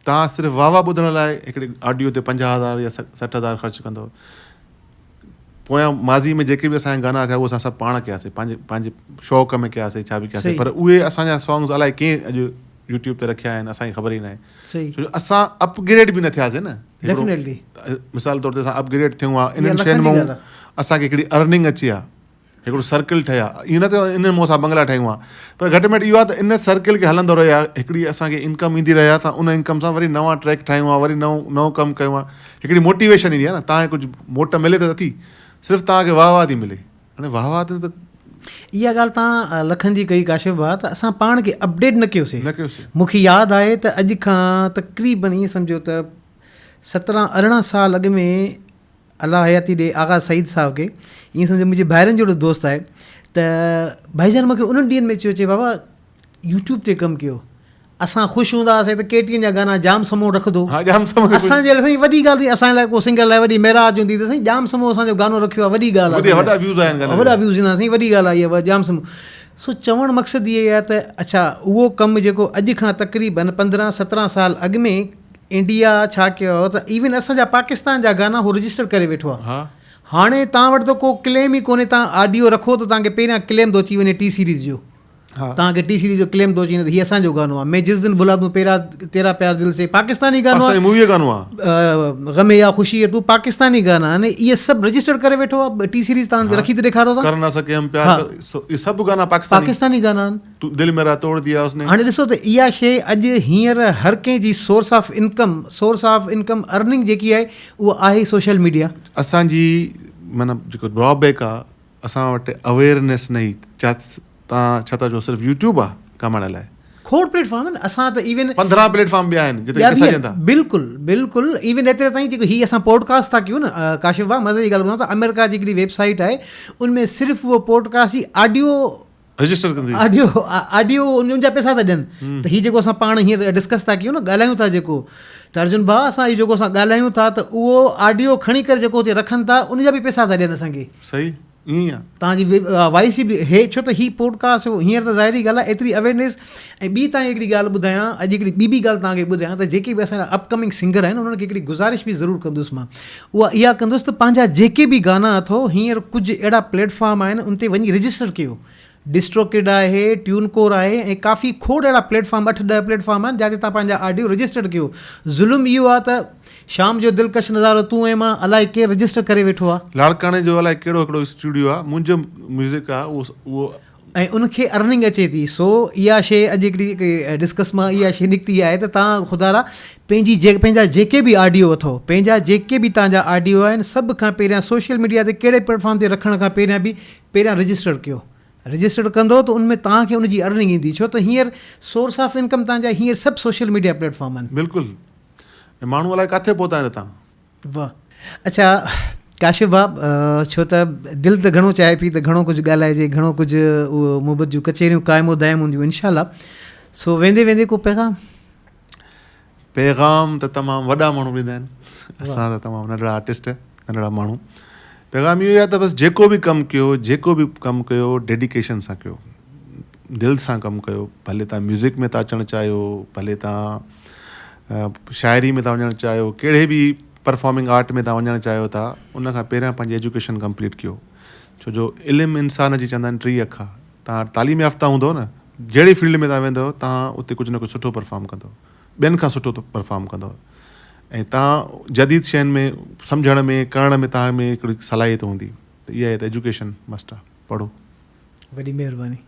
तव्हां सिर्फ़ु वाह वाह ॿुधण लाइ हिकिड़े ऑडियो ते 50,000 या 60,000 ख़र्चु कंदव. पोयां माज़ी में जेके बि असांजा गाना थिया उहे असां सभु पाण कयासीं पंहिंजे शौक़ु में कयासीं छा बि कयासीं. पर उहे असांजा सॉन्ग्स अलाए कंहिं अॼु यूट्यूब ते रखिया आहिनि असांखे ख़बर ई न आहे. छो जो असां अपग्रेड बि न थियासीं न. डेफिनेटली मिसाल तौर ते असां अपग्रेड थियूं आहे इन्हनि शयुनि मां असांखे हिकिड़ी अर्निंग अची आहे हिकिड़ो सर्किल ठहिया. ईअं न थियो इन मां असां बंगला ठाहियूं आहे पर घटि में घटि इहो आहे त इन सर्किल खे हलंदो रहिया हिकिड़ी असांखे इनकम ईंदी रहिया त उन इनकम सां वरी नवां ट्रैक ठाहियूं आहे वरी नओं कमु कयूं आहे. हिकिड़ी मोटिवेशन ईंदी आहे न. तव्हांखे कुझु मोट मिले त नथी सिर्फ़ु तव्हांखे वाह वाह थी मिले. हाणे वाह वाह त इहा ॻाल्हि तव्हां लखनि जी कई काशिफ़ भाउ त असां पाण खे अपडेट न कयोसीं. मूंखे यादि आहे त अॼु खां तक़रीबन ईअं सम्झो त 17-18 साल अॻु में अलाह हयाती ॾे आग़ा सईद साहिब खे ईअं सम्झो मुंहिंजे भाइरनि जो दोस्त आहे त भाईजान मूंखे उन्हनि ॾींहंनि में चयो चए बाबा यूट्यूब ते कमु कयो असां ख़ुशि हूंदा हुआसीं त केटीअनि जा गाना जाम समूह रखंदो हा जाम समझ असांजे लाइ साईं वॾी ॻाल्हि असांजे लाइ को सिंगर लाइ वॾी महिराज हूंदी त साईं जाम समूह असांजो गानो रखियो आहे वॾी ॻाल्हि आहे वॾा व्यूज़ आहिनि गाने वॾा व्यूज़ ईंदा साईं वॾी ॻाल्हि आहे इहा जाम समूह सो चवणु मक़सदु इहो आहे त अच्छा उहो कमु जेको अॼु खां तक़रीबन 15-17 साल अॻु में इंडिया छा कयो त इवन असांजा पाकिस्तान जा गाना उहो रजिस्टर करे वेठो आहे हा हाणे तव्हां वटि त को क्लेम ई कोन्हे तव्हां ऑडियो रखो त तव्हांखे पहिरियां क्लेम थो अची वञे टी सीरीज़ जो हा तव्हांखे टी सीरीज़ जो क्लेम थो अची वञे त हीअ असांजो गानो आहे मैं जिस दिन बुला दूं तेरा प्यार दिल से पाकिस्तानी गानो आहे मूवी जो गानो आहे ग़मे या ख़ुशी है तू पाकिस्तानी गाना आहिनि इहे सभु रजिस्टर करे वेठो आहे टी सीरीज़ तव्हांखे रखी त ॾेखारो था कर ना सके हम प्यार ये सभु गाना पाकिस्तानी गाना आहिनि तू दिल मेरा तोड़ दिया उसने हाणे ॾिसो त इहा शइ अॼु हींअर हर कंहिंजी सोर्स ऑफ इनकम अर्निंग जेकी आहे उहा आहे सोशल मीडिया असांजी माना जेको ड्रॉबैक आहे असां वटि अवेयरनेस न तव्हां छा था चओ सिर्फ़ु यूट्यूब आहे कमाइण लाइ खोड़ प्लेटफॉर्म आहिनि असां त इवन 15 प्लेटफॉर्म ॿिया आहिनि जिते ॾिसी सघनि था बिल्कुलु इवन एतिरे ताईं जेको हीअ असां पॉडकास्ट था कयूं न काशिफ भाउ मज़े जी ॻाल्हि ॿुधां त अमेरिका जी हिकिड़ी वेबसाइट आहे उनमें सिर्फ़ु उहो पॉडकास्ट जी ऑडियो रजिस्टर कंदी ऑडियो उन जा पैसा था ॾियनि त हीअ जेको असां पाण हींअर डिस्कस था कयूं न ॻाल्हायूं था जेको त अर्जुन भाउ असां इहो जेको असां ॻाल्हायूं था त उहो ऑडियो खणी करे जेको हुते रखनि था उन जा बि पैसा था ॾियनि असांखे सही ईअं आहे तव्हांजी वॉइस बि हे छो त हीअ पॉडकास्ट हींअर त ज़ाहिरी ॻाल्हि आहे एतिरी अवेयरनेस ऐं ॿी तव्हांखे हिकिड़ी ॻाल्हि ॿुधायां अॼु हिकिड़ी ॿी ॻाल्हि तव्हांखे ॿुधायां त जेके बि असांजा अपकमिंग सिंगर आहिनि उन्हनि खे हिकिड़ी गुज़ारिश बि ज़रूरु कंदुसि मां उहा इहा कंदुसि त पंहिंजा जेके बि गाना अथव हींअर कुझु अहिड़ा प्लेटफॉर्म आहिनि उन ते वञी रजिस्टर कयो डिस्ट्रोकिड आहे ट्यूनकोर आहे ऐं काफ़ी खोड़ अहिड़ा प्लेटफॉर्म 8-10 प्लेटफॉर्म आहिनि जिते तव्हां पंहिंजा ऑडियो रजिस्टर कयो ज़ुल्म इहो आहे त शाम जो दिलकश नज़ारो तूं ऐं मां अलाए केरु रजिस्टर करे वेठो आहे लाड़काणे जो अलाए कहिड़ो हिकिड़ो स्टूडियो आहे मुंहिंजो म्यूज़िक आहे उहो ऐं उनखे अर्निंग अचे थी सो इहा शइ अॼु हिकिड़ी डिस्कस मां इहा शइ निकिती आहे त तव्हां ख़ुदा पंहिंजा जेके बि ऑडियो अथव पंहिंजा जेके बि तव्हांजा ऑडियो आहिनि सभ खां पहिरियां सोशल मीडिया ते कहिड़े प्लेटफॉर्म ते रखण खां पहिरियां रजिस्टर कयो रजिस्टर कंदो त उनमें तव्हांखे उनजी अर्निंग ईंदी छो त हींअर सोर्स ऑफ इनकम तव्हांजा हींअर सभु सोशल मीडिया प्लेटफॉर्म आहिनि बिल्कुलु ऐं माण्हू अलाए किथे पहुता आहिनि तव्हां वाह अच्छा काशिफ भाउ छो त दिलि त घणो चाहे पई त घणो कुझु ॻाल्हाइजे घणो कुझु उहो मुहबत जूं कचेरियूं क़ाइमो दाइम हूंदियूं इनशाला सो वेंदे वेंदे को पैगाम त तमामु वॾा माण्हू ॾींदा आहिनि असां त तमामु नंढड़ा आर्टिस्ट नंढड़ा माण्हू पैगाम इहो आहे त बसि जेको बि कमु कयो डेडिकेशन सां कयो दिलि सां कमु कयो भले तव्हां म्यूज़िक में था अचणु चाहियो भले तव्हां शाइरी में था वञणु चाहियो कहिड़े बि परफॉर्मिंग आर्ट में तव्हां वञणु चाहियो था उन खां पहिरियां पंहिंजी एजुकेशन कंप्लीट कयो छो जो इल्मु इंसान जी चवंदा आहिनि 3 अखा तव्हां तालीम याफ़्ता हूंदो न जहिड़ी फील्ड में तव्हां वेंदव तव्हां उते कुझु न कुझु सुठो परफॉर्म कंदव ॿियनि खां सुठो परफॉर्म कंदव ऐं तव्हां जदीद शयुनि में सम्झण में करण में तव्हां में हिकिड़ी सलाहियत हूंदी त इहा आहे त एजुकेशन मस्ट आहे पढ़ो वॾी महिरबानी